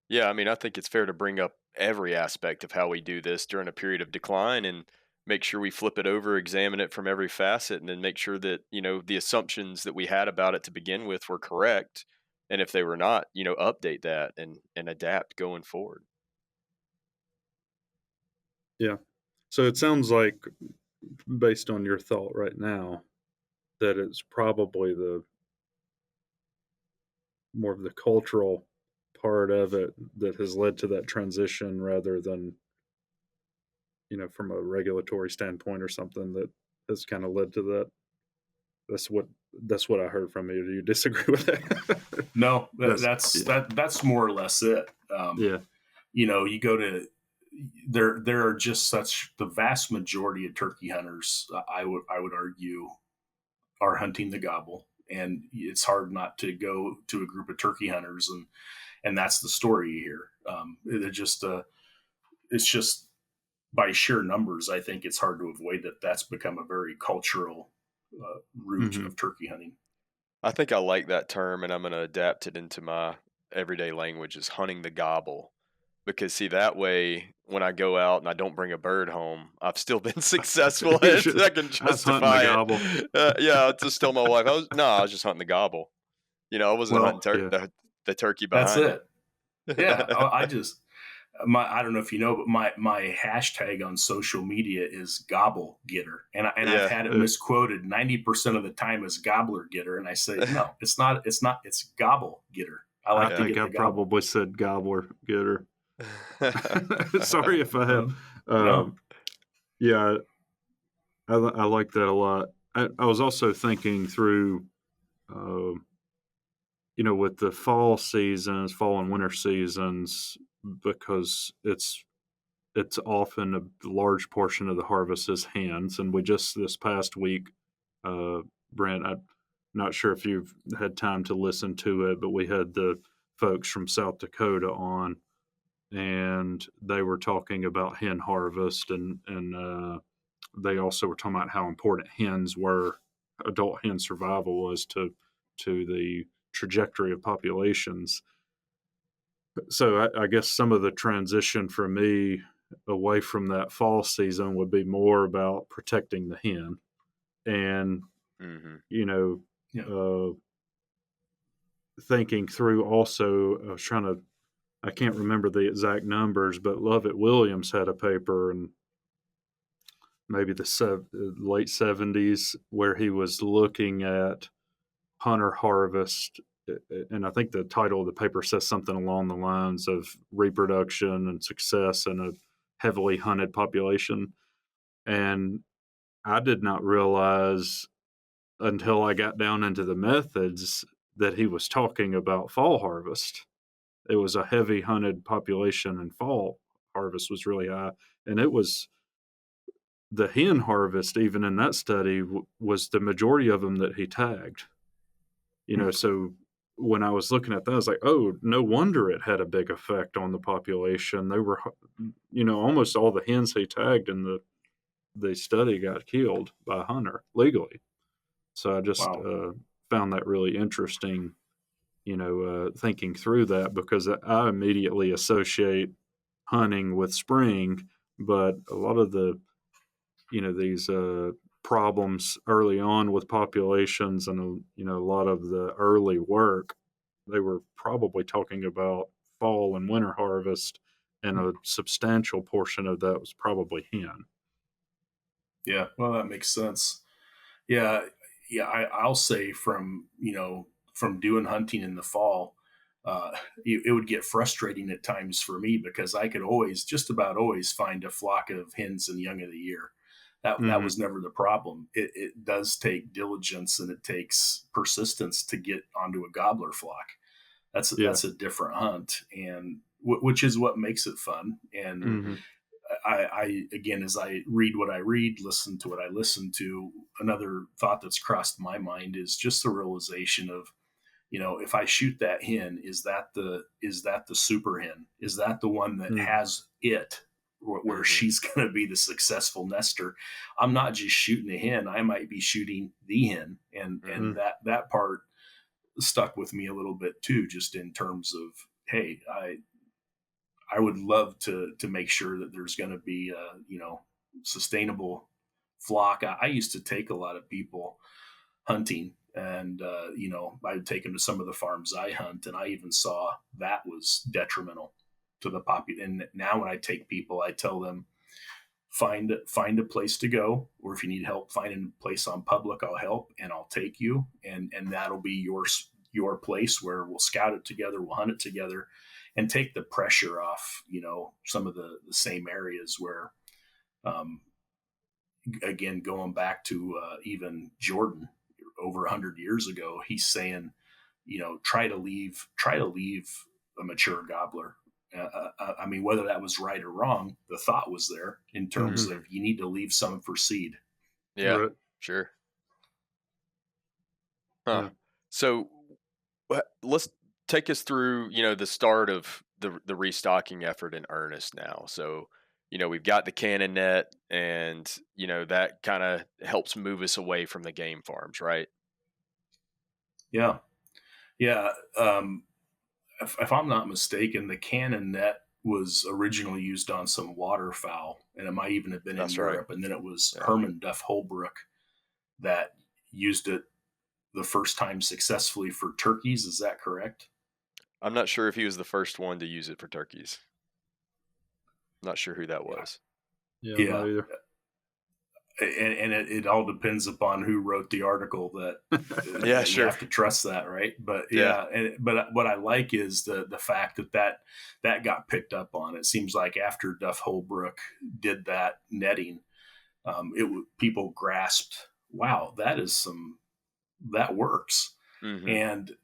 Yeah. I mean, I think it's fair to bring up every aspect of how we do this during a period of decline and make sure we flip it over, examine it from every facet, and then make sure that, the assumptions that we had about it to begin with were correct. And if they were not, update that and adapt going forward. Yeah. So it sounds like, based on your thought right now, that it's probably the more of the cultural part of it that has led to that transition rather than, from a regulatory standpoint or something that has kind of led to that. That's what that's what I heard from you. Do you disagree with that? No, That's that's yeah. that's more or less it. Yeah. You go to, there are just such, the vast majority of turkey hunters, I would argue, are hunting the gobble, and it's hard not to go to a group of turkey hunters, and that's the story you hear. It's just by sheer numbers, I think it's hard to avoid that. That's become a very cultural root Mhm. of turkey hunting. I think I like that term, and I'm going to adapt it into my everyday language is hunting the gobble. Because see, that way, when I go out and I don't bring a bird home, I've still been successful You and should- I can I was hunting the justify it. gobble. Yeah, I'll just tell my wife, I was just hunting the gobble. I wasn't hunting Well, Yeah. the turkey that's behind it. it. Yeah, I don't know if you know, but my hashtag on social media is gobble getter, and I've Yeah. had it misquoted 90% of the time as gobbler getter, and I say no, it's not, it's gobble getter. I I like to think get I the gobble. probably said gobbler getter. Sorry if I have. No, Yeah, I like that a lot. I was also thinking through, um, with the fall seasons, fall and winter seasons, because it's often a large portion of the harvest is hens, and we just this past week, uh, Brent, I'm not sure if you've had time to listen to it, but we had the folks from South Dakota on, and they were talking about hen harvest, and they also were talking about how important adult hen survival was to the trajectory of populations. So I guess some of the transition for me away from that fall season would be more about protecting the hen, and Hmm. you know yeah, uh, thinking through also. I can't remember the exact numbers, but Lovett Williams had a paper in maybe the late 70s where he was looking at hunter harvest. And I think the title of the paper says something along the lines of reproduction and success in a heavily hunted population. And I did not realize until I got down into the methods that he was talking about fall harvest. It was a heavy hunted population, and fall harvest was really high. And it was the hen harvest, even in that study, was the majority of them that he tagged. So when I was looking at that, I was like, oh, no wonder it had a big effect on the population. They were, almost all the hens he tagged in the study got killed by a hunter legally. So I just wow, found that really interesting, thinking through that, because I immediately associate hunting with spring, but a lot of these problems early on with populations, and a lot of the early work, they were probably talking about fall and winter harvest, and a substantial portion of that was probably hen. yeah. Well, that makes sense. Yeah, yeah. I'll say from doing hunting in the fall, it would get frustrating at times for me because I could just about always find a flock of hens in young of the year. That Mm-hmm. was never the problem. It does take diligence and it takes persistence to get onto a gobbler flock. Yeah. That's a different hunt, and which is what makes it fun. And Mm-hmm. I again, as I read what I read, listen to what I listen to, another thought that's crossed my mind is just the realization of, if I shoot that hen, is that the super hen? Is that the one that Mm-hmm. has it, where Hmm. she's going to be the successful nester? I'm not just shooting a hen; I might be shooting the hen, and Hmm. that part stuck with me a little bit too, just in terms of, hey, I would love to make sure that there's going to be a sustainable flock. I used to take a lot of people hunting, and I would take them to some of the farms I hunt, and I even saw that was detrimental to the population. And now when I take people, I tell them find a place to go, or if you need help finding a place on public, I'll help and I'll take you, and that'll be your place where we'll scout it together, we'll hunt it together, and take the pressure off some of the same areas where um, again, going back to even Jordan over 100 years ago, he's saying, try to leave a mature gobbler. I mean, whether that was right or wrong, the thought was there in terms Mm-hmm. of you need to leave some for seed. Yeah, Right. sure. Huh. Yeah. So let's take us through, the start of the restocking effort in earnest now. So, we've got the cannon net, and that kind of helps move us away from the game farms, right? Yeah, yeah. if I'm not mistaken, the cannon net was originally used on some waterfowl, and it might even have been in That's right. Europe. And then it was Yeah. Herman Duff Holbrook that used it the first time successfully for turkeys. Is that correct? I'm not sure if he was the first one to use it for turkeys. Not sure who that Yeah. was. Yeah, I'm Yeah. not either. And it all depends upon who wrote the article that Yeah, that you sure. have to trust that, right? But Yeah. but what I like is the fact that got picked up on. It seems like after Duff Holbrook did that netting, people grasped, wow, that works. Mm-hmm. And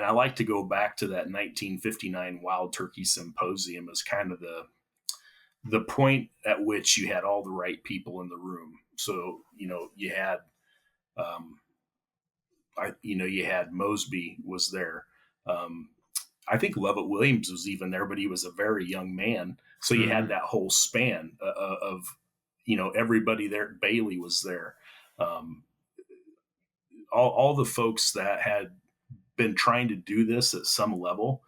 I like to go back to that 1959 Wild Turkey Symposium as kind of the point at which you had all the right people in the room. So, you had, you had Mosby was there. Um, I think Lovett Williams was even there, but he was a very young man. So you had that whole span of, everybody there. Bailey was there. Um, all the folks that had been trying to do this at some level,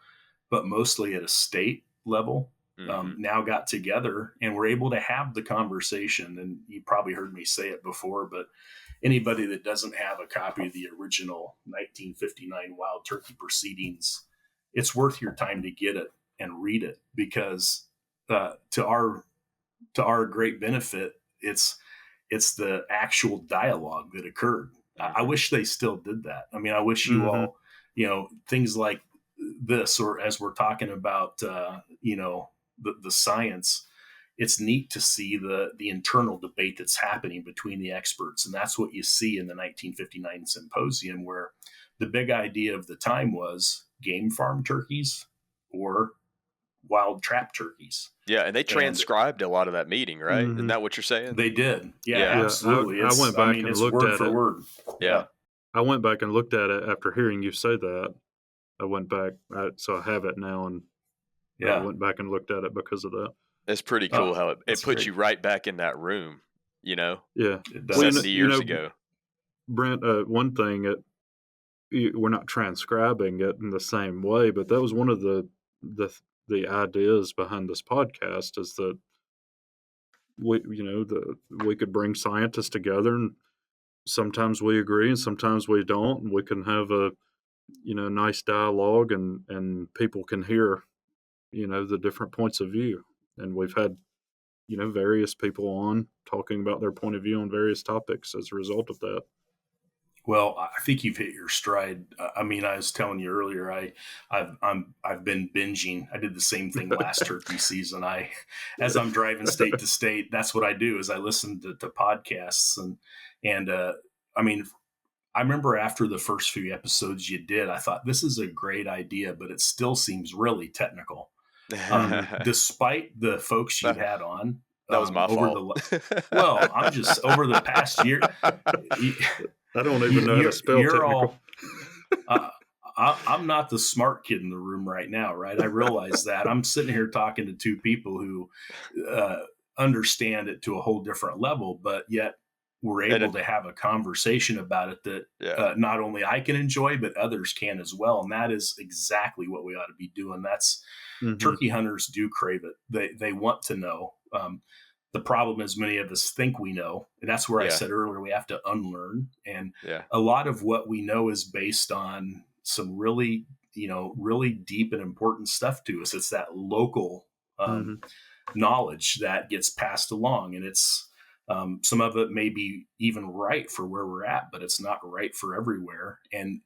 but mostly at a state level, Mm-hmm. now got together and were able to have the conversation. And you probably heard me say it before, but anybody that doesn't have a copy of the original 1959 Wild Turkey Proceedings, it's worth your time to get it and read it, because to our great benefit, it's the actual dialogue that occurred. I Mm-hmm. wish they still did that. I mean, I wish you Mm-hmm. all, things like this, or as we're talking about, the science, it's neat to see the internal debate that's happening between the experts. And that's what you see in the 1959 symposium, where the big idea of the time was game farm turkeys or wild trap turkeys. Yeah, and they And transcribed a lot of that meeting, right? Isn't Mm-hmm. that what you're saying? they did. Yeah, Yeah. Yeah, absolutely. I went I back mean, and it's looked word at for it. word. Yeah. I went back and looked at it after hearing you say that. I went back, so I have it now, and I Yeah. went back and looked at it because of that. It's pretty cool how it That's puts great. you right back in that room, Yeah. It Well, does. 70 years ago. Brent, one thing, we're not transcribing it in the same way, but that was one of the ideas behind this podcast, is that we could bring scientists together, and sometimes we agree and sometimes we don't, and we can have a nice dialogue, and people can hear the different points of view. And we've had various people on talking about their point of view on various topics as a result of that. Well, I think you've hit your stride. I mean, I was telling you earlier, I've been binging. I did the same thing last turkey season. As I'm driving state to state, that's what I do, is I listen to podcasts. And I mean, I remember after the first few episodes you did, I thought, this is a great idea, but it still seems really technical. that, Despite the folks you had on, that was my fault. I'm just over the past year. I don't even know how to spell You're technical. all. I'm not the smart kid in the room right now, right? I realize that. I'm sitting here talking to two people who understand it to a whole different level, but yet we're able to have a conversation about it that not only I can enjoy, but others can as well. And that is exactly what we ought to be doing. That's turkey hunters do crave it. They want to know. The problem is many of us think we know. And that's where I said earlier, we have to unlearn. And a lot of what we know is based on some really, really deep and important stuff to us. It's that local knowledge that gets passed along. And it's some of it may be even right for where we're at, but it's not right for everywhere. And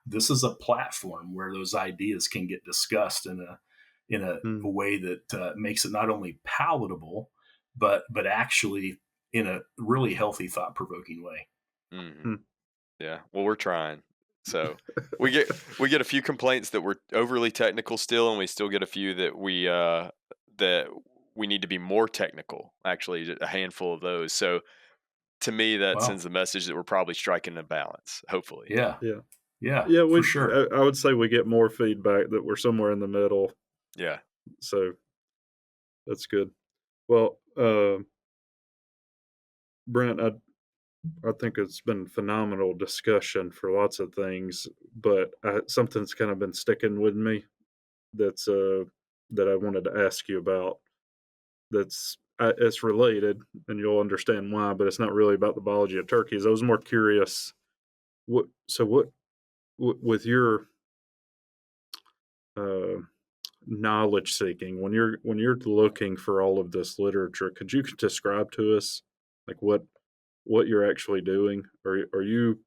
this is a platform where those ideas can get discussed in a way that makes it not only palatable, but actually in a really healthy, thought-provoking way. Mm-hmm. Yeah. Well, we're trying. So we get a few complaints that we're overly technical still, and we still get a few that we need to be more technical. Actually, a handful of those. So to me, that sends a message that we're probably striking a balance. Hopefully. Yeah. For sure. I would say we get more feedback that we're somewhere in the middle. Yeah. So that's good. Well, Brent, I think it's been phenomenal discussion for lots of things, but something's kind of been sticking with me that's that I wanted to ask you about. That's it's related, and you'll understand why, but it's not really about the biology of turkeys. I was more curious. With your uh, knowledge seeking, when you're looking for all of this literature, could you describe to us like what you're actually doing? Are you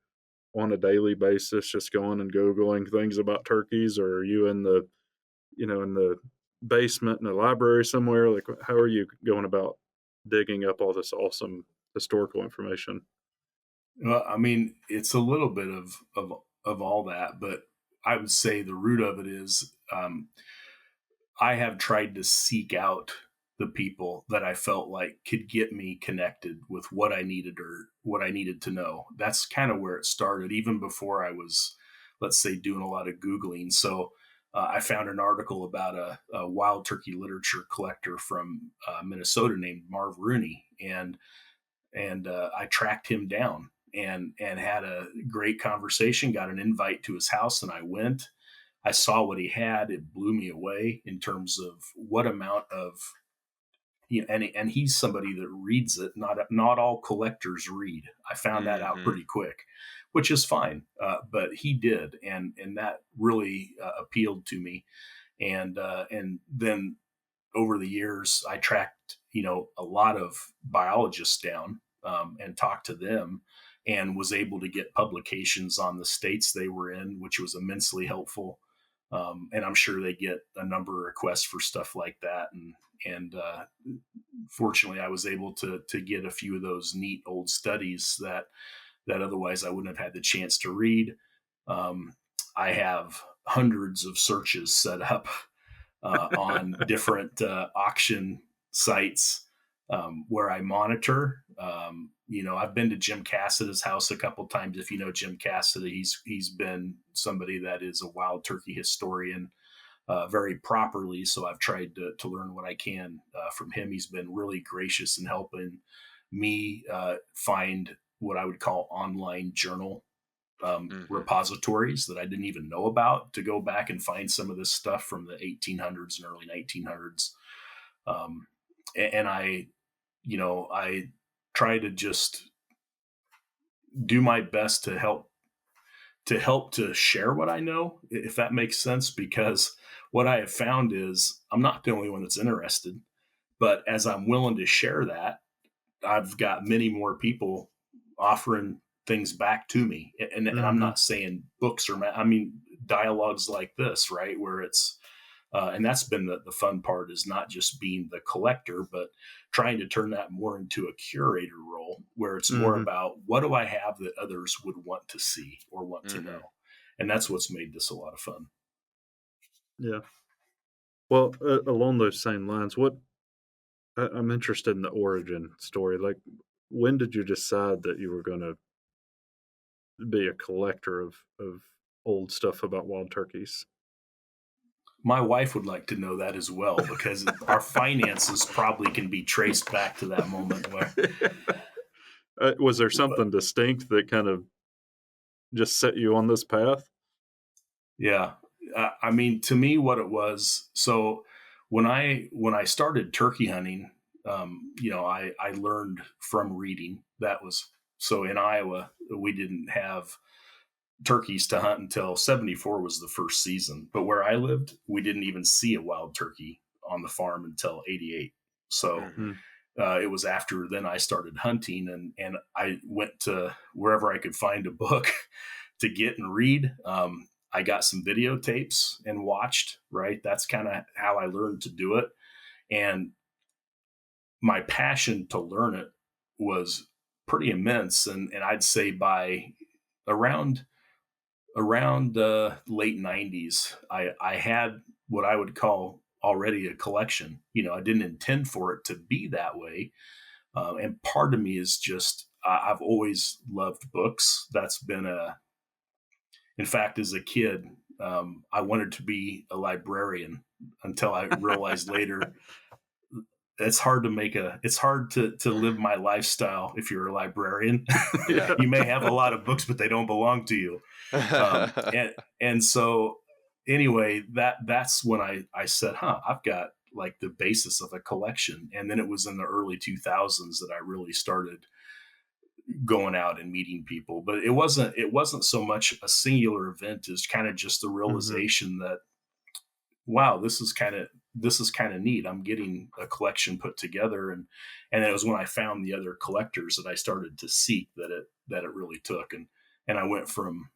on a daily basis just going and googling things about turkeys, or are you in the in the basement in a library somewhere? Like, how are you going about digging up all this awesome historical information? Well, I mean, it's a little bit of all that, but I would say the root of it is I have tried to seek out the people that I felt like could get me connected with what I needed or what I needed to know. That's kind of where it started, even before I was, let's say, doing a lot of Googling. So I found an article about a wild turkey literature collector from Minnesota named Marv Rooney, and I tracked him down and had a great conversation. Got an invite to his house, and I went. I saw what he had. It blew me away in terms of what amount of and he's somebody that reads it. Not all collectors read. I found that out pretty quick, which is fine. But he did, and that really appealed to me. And then over the years, I tracked a lot of biologists down and talked to them, and was able to get publications on the states they were in, which was immensely helpful. And I'm sure they get a number of requests for stuff like that. And fortunately, I was able to get a few of those neat old studies that otherwise I wouldn't have had the chance to read. I have hundreds of searches set up on different auction sites where I monitor. I've been to Jim Cassidy's house a couple times. If you know Jim Cassidy, he's been somebody that is a wild turkey historian very properly. So I've tried to learn what I can from him. He's been really gracious in helping me find what I would call online journal repositories that I didn't even know about, to go back and find some of this stuff from the 1800s and early 1900s. And I try to just do my best to help to share what I know, if that makes sense, because what I have found is I'm not the only one that's interested, but as I'm willing to share that, I've got many more people offering things back to me. And I'm not saying books I mean, dialogues like this, right? Where it's, and that's been the fun part, is not just being the collector, but trying to turn that more into a curator role, where it's more about what do I have that others would want to see or want to know. And that's what's made this a lot of fun. Yeah. Well, along those same lines, I'm interested in the origin story. Like, when did you decide that you were going to be a collector of old stuff about wild turkeys? My wife would like to know that as well, because our finances probably can be traced back to that moment. Where was there something distinct that kind of just set you on this path? Yeah. I mean, to me, what it was, so when I started turkey hunting, I learned from reading. That was, so in Iowa, we didn't have turkeys to hunt until 74 was the first season. But where I lived, we didn't even see a wild turkey on the farm until 88. So it was after then I started hunting, and I went to wherever I could find a book to get and read. I got some videotapes and watched, right? That's kind of how I learned to do it. And my passion to learn it was pretty immense. And I'd say by around the late 90s, I had what I would call already a collection. I didn't intend for it to be that way. And part of me is just, I've always loved books. That's been in fact, as a kid, I wanted to be a librarian until I realized later it's hard to live my lifestyle if you're a librarian. You may have a lot of books, but they don't belong to you. And so anyway, that's when I said, I've got like the basis of a collection. And then it was in the early 2000s that I really started going out and meeting people. But it wasn't so much a singular event as kind of just the Hmm. realization that, wow, this is kind of neat. I'm getting a collection put together, and it was when I found the other collectors that I started to seek that it really took, and I went from,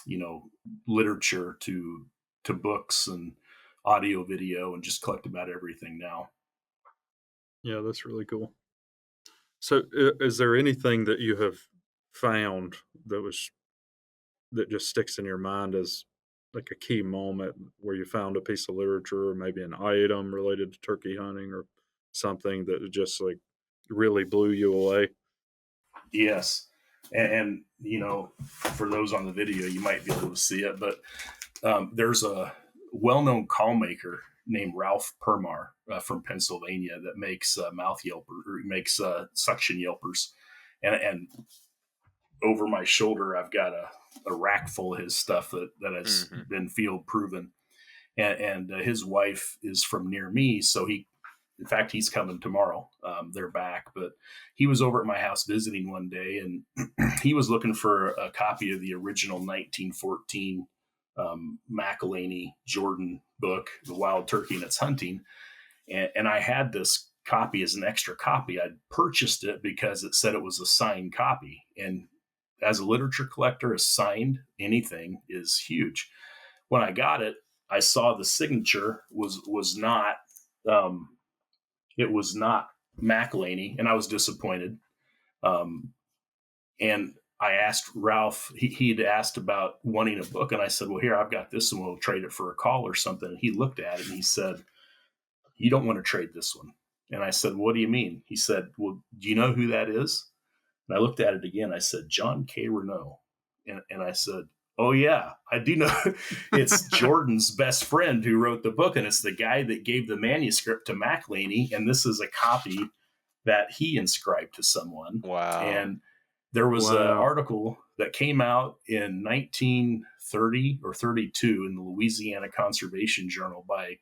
you know, literature to books and audio, video, and just collect about everything now. Yeah, that's really cool. So, is there anything that you have found that was that just sticks in your mind as like a key moment where you found a piece of literature or maybe an item related to turkey hunting or something that just like really blew you away? Yes, and for those on the video, you might be able to see it, but there's a well-known call maker named Ralph Permar from Pennsylvania that makes mouth yelper, or makes suction yelpers, and over my shoulder I've got a rack full of his stuff that has Hmm. been field proven, and his wife is from near me, so in fact, he's coming tomorrow. They're back, but he was over at my house visiting one day, and he was looking for a copy of the original 1914 McElhaney Jordan book, The Wild Turkey and Its Hunting. And I had this copy as an extra copy. I'd purchased it because it said it was a signed copy. And as a literature collector, a signed anything is huge. When I got it, I saw the signature was not um, it was not McElhaney, and I was disappointed. Um, and I asked Ralph, he'd asked about wanting a book, and I said, well, here, I've got this, and we'll trade it for a call or something. And he looked at it and he said, you don't want to trade this one. And I said, what do you mean? He said, well, do you know who that is? And I looked at it again. I said, John K. Renault. And I said, oh, yeah, I do know. It's Jordan's best friend who wrote the book, and it's the guy that gave the manuscript to McElhaney. And this is a copy that he inscribed to someone. Wow. And there was an Wow. article that came out in 1930 or 32 in the Louisiana Conservation Journal by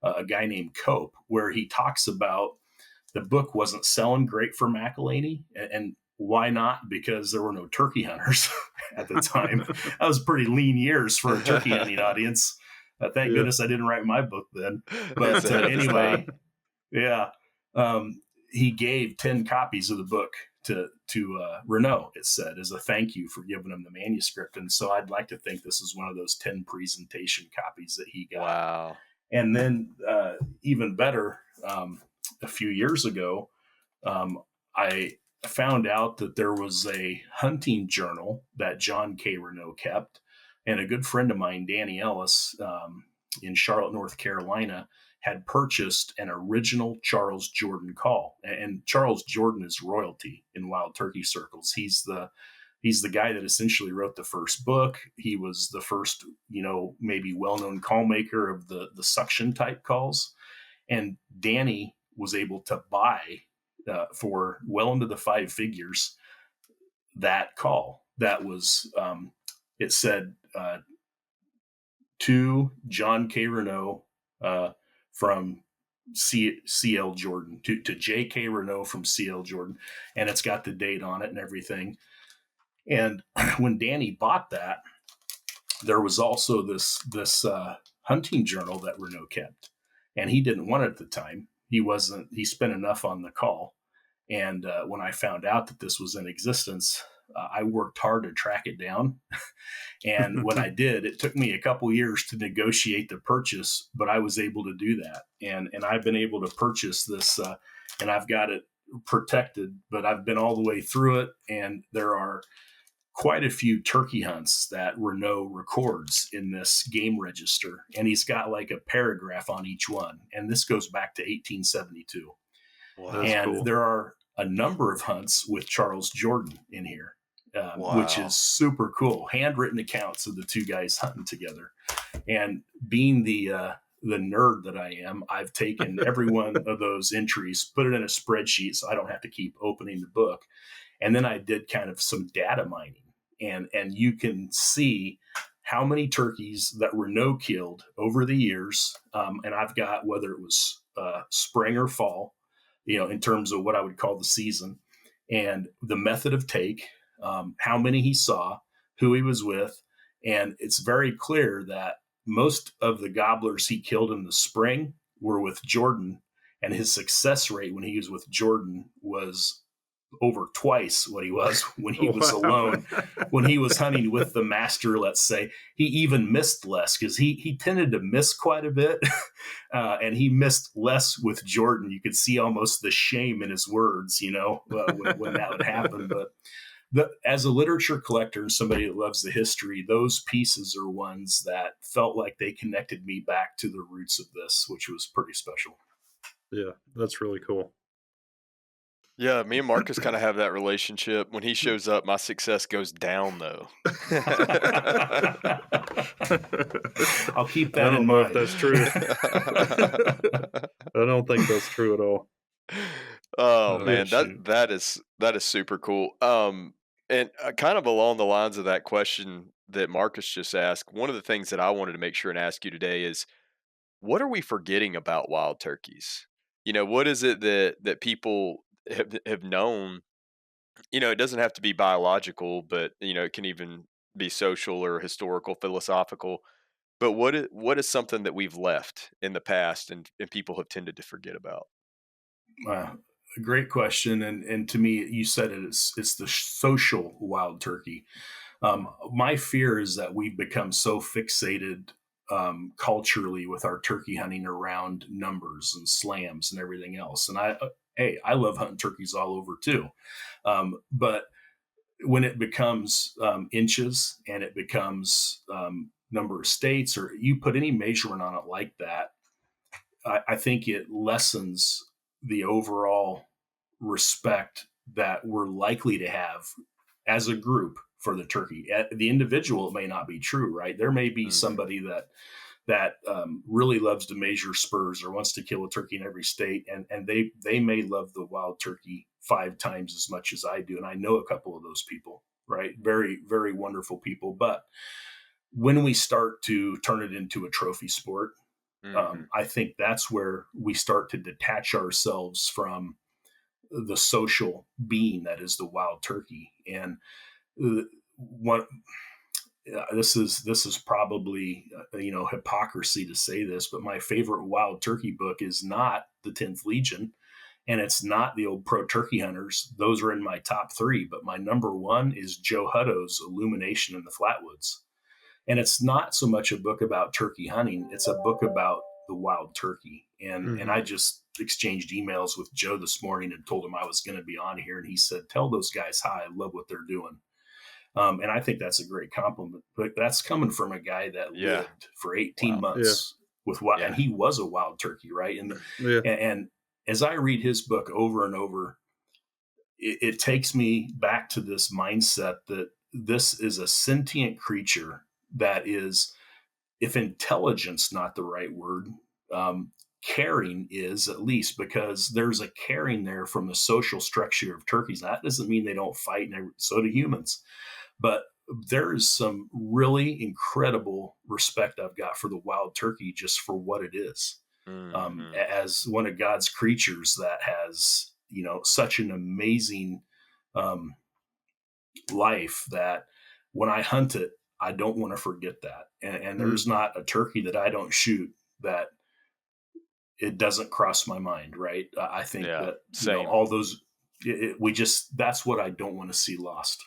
a guy named Cope, where he talks about the book wasn't selling great for McElhaney, and why not? Because there were no turkey hunters at the time. That was pretty lean years for a turkey hunting audience. Thank Yeah. goodness I didn't write my book then. It's But ahead of its time. anyway, yeah, he gave 10 copies of the book to Renault. It said as a thank you for giving him the manuscript, and so I'd like to think this is one of those 10 presentation copies that he got. Wow. And then even better, a few years ago, I found out that there was a hunting journal that John K. Renault kept. And a good friend of mine, Danny Ellis, in Charlotte, North Carolina, had purchased an original Charles Jordan call. And Charles Jordan is royalty in wild turkey circles. He's the guy that essentially wrote the first book. He was the first, maybe well-known call maker of the suction type calls. And Danny was able to buy for well into the five figures that call. That was it said to John K. Renault from CL Jordan to J.K. Renault from CL Jordan, and it's got the date on it and everything. And when Danny bought that, there was also this hunting journal that Renault kept, and he didn't want it at the time. He spent enough on the call, and when I found out that this was in existence, I worked hard to track it down. And when I did, it took me a couple years to negotiate the purchase, but I was able to do that, and I've been able to purchase this, and I've got it protected, but I've been all the way through it, and there are quite a few turkey hunts that Renault records in this game register, and he's got like a paragraph on each one, and this goes back to 1872. That's Wow. And cool. there are a number of hunts with Charles Jordan in here, which is Wow. super cool. Handwritten accounts of the two guys hunting together. And being the nerd that I am, I've taken every one of those entries, put it in a spreadsheet so I don't have to keep opening the book. And then I did kind of some data mining, and you can see how many turkeys that were no killed over the years. And I've got whether it was spring or fall, in terms of what I would call the season, and the method of take, how many he saw, who he was with. And it's very clear that most of the gobblers he killed in the spring were with Jordan, and his success rate when he was with Jordan was over twice what he was when he was alone. When he was hunting with the master, let's say, he even missed less because he tended to miss quite a bit, and he missed less with Jordan. You could see almost the shame in his words, when that would happen. But as a literature collector and somebody that loves the history, those pieces are ones that felt like they connected me back to the roots of this, which was pretty special. Yeah, that's really cool. Yeah, me and Marcus kind of have that relationship. When he shows up, my success goes down, though. I'll keep that I don't in know mind. if that's true. I don't think that's true at all. Oh Yeah, man, shoot. that is super cool. And kind of along the lines of that question that Marcus just asked, one of the things that I wanted to make sure and ask you today is, what are we forgetting about wild turkeys? What is it that people have known? It doesn't have to be biological, but it can even be social or historical, philosophical. But what is something that we've left in the past and people have tended to forget about? A great question, and to me, you said it's the social wild turkey. My fear is that we've become so fixated culturally with our turkey hunting around numbers and slams and everything else. And I love hunting turkeys all over too, but when it becomes inches and it becomes number of states, or you put any measurement on it like that, I think it lessens the overall respect that we're likely to have as a group for the turkey. At the individual, it may not be true, right? There may be Mhm. somebody that really loves to measure spurs or wants to kill a turkey in every state, and they may love the wild turkey 5 times as much as I do, and I know a couple of those people, right? Very, very wonderful people. But when we start to turn it into a trophy sport, Mhm. I think that's where we start to detach ourselves from the social being that is the wild turkey. And what this is probably hypocrisy to say this, but my favorite wild turkey book is not the 10th Legion, and it's not the old Pro Turkey Hunters. Those are in my top 3, but my number 1 is Joe Hutto's Illumination in the Flatwoods. And it's not so much a book about turkey hunting, it's a book about the wild turkey. And I just exchanged emails with Joe this morning and told him I was going to be on here, and he said, tell those guys hi, I love what they're doing. And I think that's a great compliment, but that's coming from a guy that Yeah. lived for 18 Wow. months with what, Yeah. and he was a wild turkey, right? Yeah. And as I read his book over and over, it takes me back to this mindset that this is a sentient creature that is, if intelligence not the right word, caring is, at least, because there's a caring there from the social structure of turkeys. That doesn't mean they don't fight, and so do humans, but there is some really incredible respect I've got for the wild turkey just for what it is, Mhm. as one of God's creatures that has such an amazing um, life that when I hunt it, I don't want to forget that. And there's Mhm. not a turkey that I don't shoot that it doesn't cross my mind, right? I think Yeah. that, Same. all those, we just, that's what I don't want to see lost.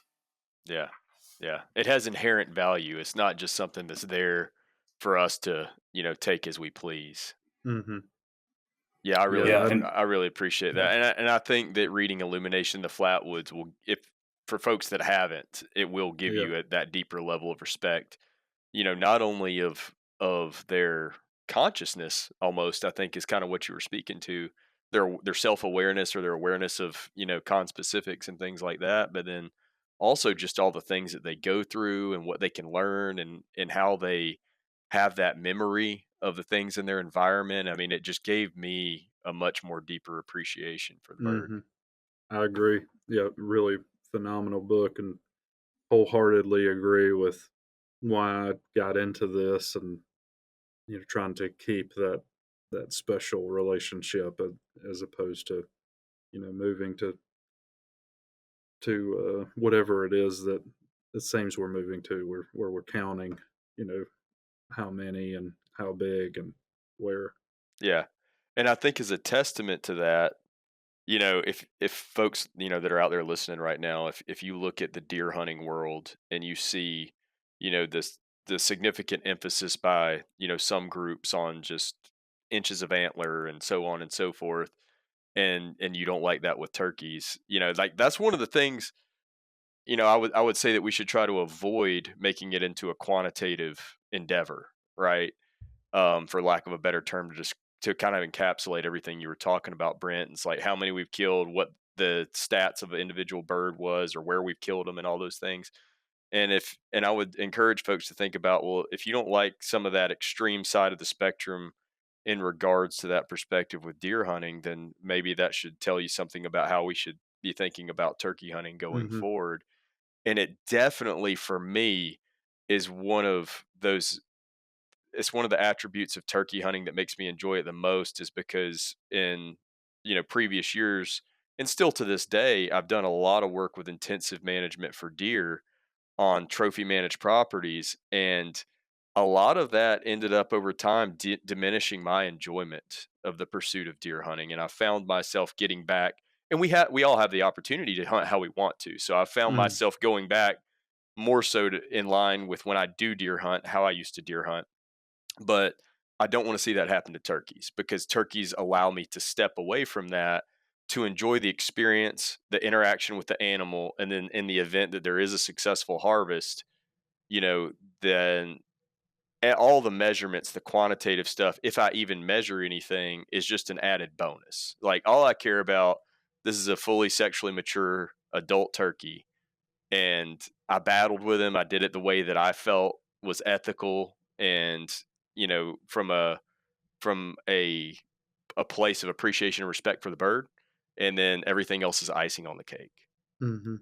Yeah. Yeah. It has inherent value. It's not just something that's there for us to, take as we please. Mhm. Yeah, Yeah. And I really appreciate yeah, that, and I think that reading Illumination in the Flatwoods will, if for folks that haven't, it will give Yeah. you that deeper level of respect. Not only of their consciousness, almost, I think is kind of what you were speaking to, their self awareness or their awareness of conspecifics and things like that, but then also just all the things that they go through and what they can learn and how they have that memory of the things in their environment. I mean, it just gave me a much more deeper appreciation for the bird. Mhm. I agree. Yeah, really phenomenal book, and wholeheartedly agree with why I got into this, and trying to keep that special relationship, as opposed to moving to whatever it is that it seems we're moving to, where we're counting, you know, how many and how big and where. Yeah. And I think as a testament to that, if folks, that are out there listening right now, if you look at the deer hunting world and you see, this the significant emphasis by, some groups on just inches of antler and so on and so forth, and you don't like that with turkeys, like that's one of the things, I would say that we should try to avoid making it into a quantitative endeavor, right? For lack of a better term, to kind of encapsulate everything you were talking about, Brent. It's like how many we've killed, what the stats of an individual bird was, or where we've killed them, and all those things. And I would encourage folks to think about, well, if you don't like some of that extreme side of the spectrum in regards to that perspective with deer hunting, then maybe that should tell you something about how we should be thinking about turkey hunting going Hmm. forward. And it definitely, for me, is one of those it's one of the attributes of turkey hunting that makes me enjoy it the most, is because in previous years, and still to this day, I've done a lot of work with intensive management for deer on trophy managed properties, and a lot of that ended up over time diminishing my enjoyment of the pursuit of deer hunting. And I found myself getting back, and we all have the opportunity to hunt how we want to, so I found Mm. myself going back more so in line with when I do deer hunt, how I used to deer hunt. But I don't want to see that happen to turkeys, because turkeys allow me to step away from that to enjoy the experience, the interaction with the animal, and then in the event that there is a successful harvest, then all the measurements, the quantitative stuff, if I even measure anything, is just an added bonus. Like, all I care about, this is a fully sexually mature adult turkey, and I battled with him. I did it the way that I felt was ethical, and from a place of appreciation and respect for the bird, and then everything else is icing on the cake. Hmm.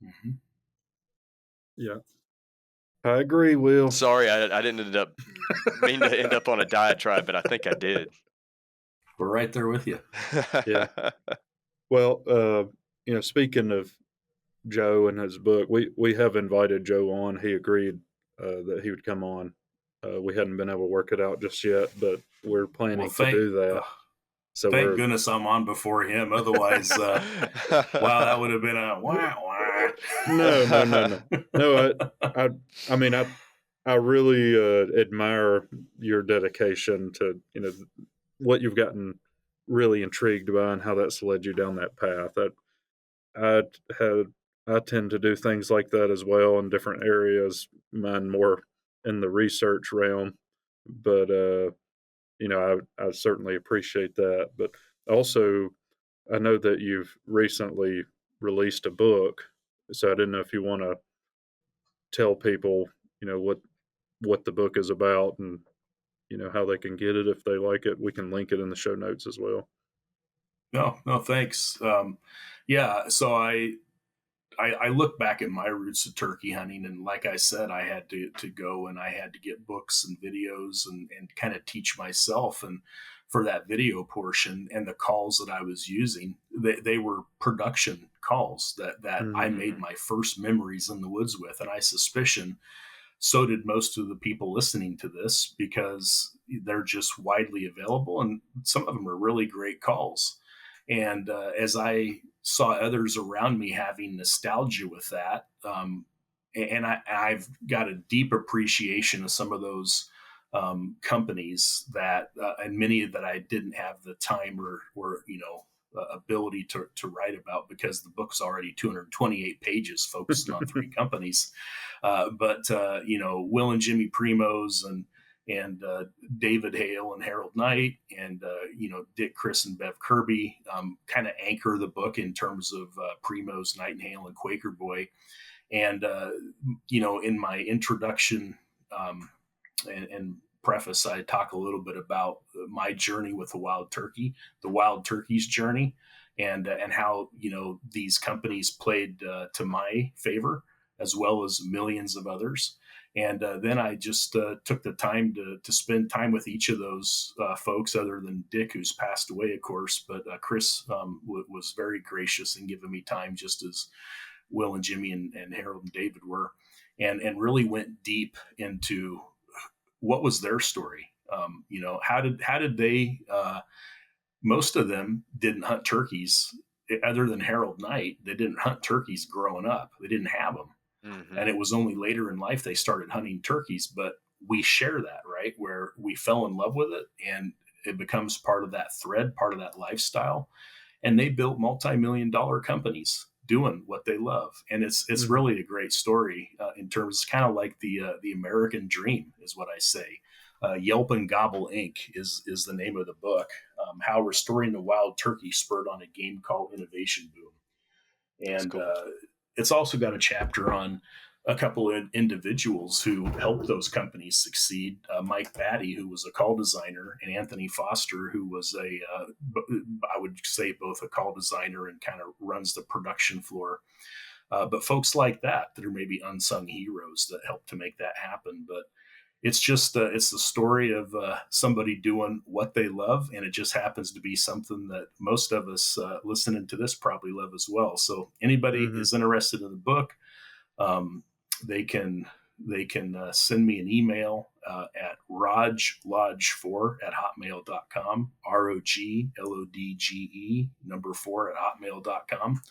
Mm-hmm. Yeah, I agree, Will. Sorry, I didn't mean to end up on a diatribe, but I think I did. We're right there with you. Yeah. Well, speaking of Joe and his book, we have invited Joe on. He agreed that he would come on. We hadn't been able to work it out just yet, but we're planning to do that. So thank we're goodness I'm on before him. Otherwise, wow, that would have been a wah wah. no. I mean, I really admire your dedication to what you've gotten really intrigued by, and how that's led you down that path. I had I tend to do things like that as well in different areas. Mine more in the research realm, but I certainly appreciate that. But also, I know that you've recently released a book, so I didn't know if you want to tell people, what the book is about, and how they can get it if they like it. We can link it in the show notes as well. No, thanks. Yeah, so I look back at my roots of turkey hunting, and like I said, I had to go and I had to get books and videos and kind of teach myself. And for that video portion and the calls that I was using, they were production calls that I Mm-hmm. made my first memories in the woods with. And I suspicion so did most of the people listening to this, because they're just widely available, and some of them are really great calls. And as I saw others around me having nostalgia with that, and I've got a deep appreciation of some of those companies that, and many that I didn't have the time or ability to write about, because the book's already 228 pages focusing on three companies. But Will and Jimmy Primos, and David Hale and Harold Knight, and Dick, Chris, and Bev Kirby kind of anchor the book in terms of Primos, Nightingale, and Quaker Boy. And in my introduction and preface, I talk a little bit about my journey with the wild turkey, the wild turkey's journey, and how these companies played to my favor, as well as millions of others. And then I just took the time to spend time with each of those folks, other than Dick, who's passed away, of course. But Chris was very gracious in giving me time, just as Will and Jimmy and Harold and David were, and really went deep into what was their story. How did they? Most of them didn't hunt turkeys, other than Harold Knight. They didn't hunt turkeys growing up. They didn't have them. Mm-hmm. And it was only later in life they started hunting turkeys. But we share that, right? Where we fell in love with it, and it becomes part of that thread, part of that lifestyle. And they built multi-million-dollar companies doing what they love. And it's really a great story in terms, kind of like the American dream is what I say. Yelp and Gobble Inc. is the name of the book. How restoring the wild turkey spurred on a game call innovation boom. And cool. It's also got a chapter on a couple of individuals who helped those companies succeed. Mike Batty, who was a call designer, and Anthony Foster, who was I would say both a call designer and kind of runs the production floor. But folks like that are maybe unsung heroes that helped to make that happen. But it's just it's the story of somebody doing what they love, and it just happens to be something that most of us listening to this probably love as well. So anybody is interested in the book, they can send me an email at roglodge4@hotmail.com, ROGLODGE 4 at hotmail.com,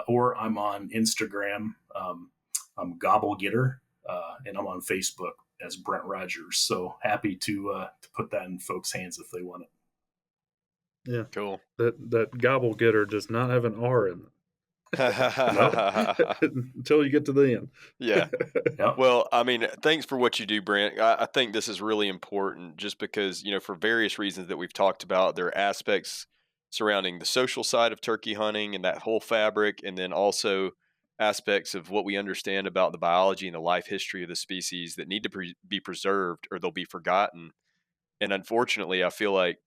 or I'm on Instagram. I'm Gobblegetter, and I'm on Facebook as Brent Rogers. So happy to put that in folks' hands if they want it. Yeah, cool. That Gobblegetter does not have an R in it. Until you get to the end. Yeah. Yep. Well, I mean, thanks for what you do, Brent. I think this is really important just because, for various reasons that we've talked about, there are aspects surrounding the social side of turkey hunting and that whole fabric, and then also aspects of what we understand about the biology and the life history of the species that need to be preserved or they'll be forgotten. And unfortunately, I feel like,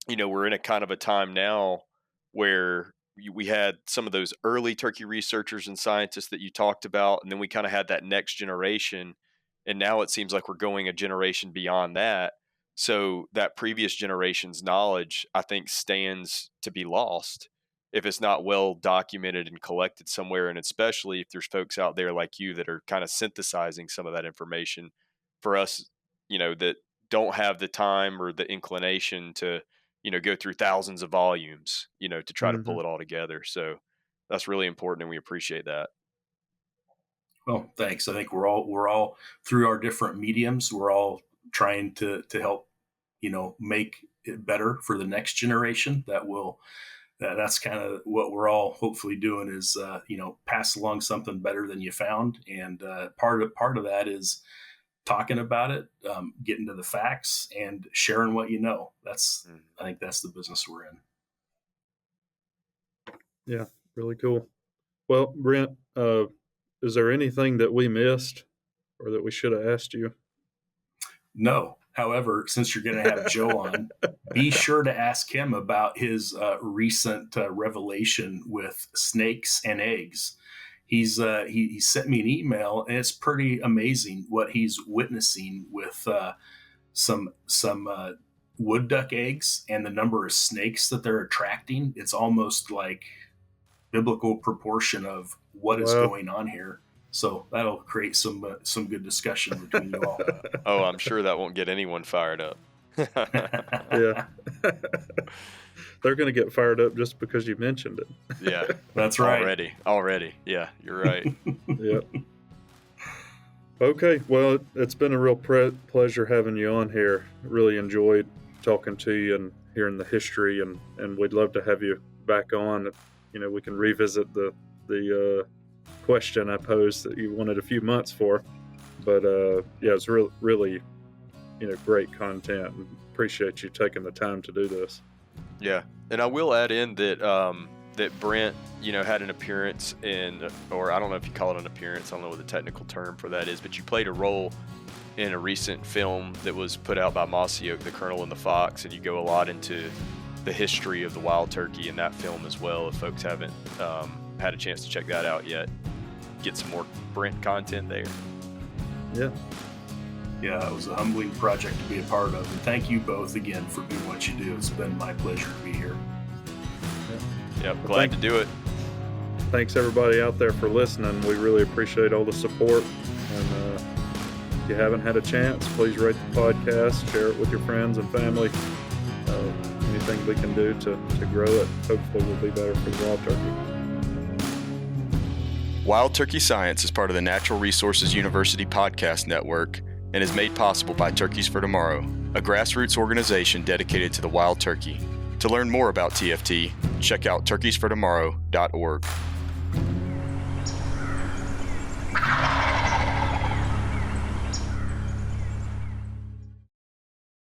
we're in a kind of a time now where we had some of those early turkey researchers and scientists that you talked about, and then we kind of had that next generation, and now it seems like we're going a generation beyond that. So that previous generation's knowledge, I think, stands to be lost if it's not well documented and collected somewhere, and especially if there's folks out there like you that are kind of synthesizing some of that information for us, that don't have the time or the inclination to go through thousands of volumes, to try to pull it all together. So that's really important, and we appreciate that. Well, thanks. I think we're all through our different mediums, we're all trying to help, make it better for the next generation. That's kind of what we're all hopefully doing is, pass along something better than you found. And part of that is talking about it, getting to the facts, and sharing what you know. I think that's the business we're in. Yeah, really cool. Well, Brent, is there anything that we missed or that we should have asked you? No. However, since you're going to have Joe on, be sure to ask him about his recent revelation with snakes and eggs. He sent me an email, and it's pretty amazing what he's witnessing with some wood duck eggs and the number of snakes that they're attracting. It's almost like biblical proportion of what is going on here. So that'll create some good discussion between you all. Oh, I'm sure that won't get anyone fired up. Yeah. They're going to get fired up just because you mentioned it. Yeah. That's right. Already. Yeah, you're right. Yep. Okay. Well, it's been a real pleasure having you on here. Really enjoyed talking to you and hearing the history, and we'd love to have you back on. We can revisit the question I posed that you wanted a few months for. But yeah, it's really great content, and appreciate you taking the time to do this. Yeah, and I will add in that that Brent, had an appearance or I don't know if you call it an appearance, I don't know what the technical term for that is, but you played a role in a recent film that was put out by Mossy Oak, The Colonel and the Fox, and you go a lot into the history of the wild turkey in that film as well. If folks haven't had a chance to check that out yet, get some more Brent content there. Yeah. Yeah, it was a humbling project to be a part of. And thank you both again for doing what you do. It's been my pleasure to be here. Yep, glad to do it. Thanks everybody out there for listening. We really appreciate all the support. And if you haven't had a chance, please rate the podcast, share it with your friends and family. Anything we can do to grow it, hopefully will be better for the wild turkey. Wild Turkey Science is part of the Natural Resources University podcast network and is made possible by Turkeys for Tomorrow, a grassroots organization dedicated to the wild turkey. To learn more about TFT, check out turkeysfortomorrow.org.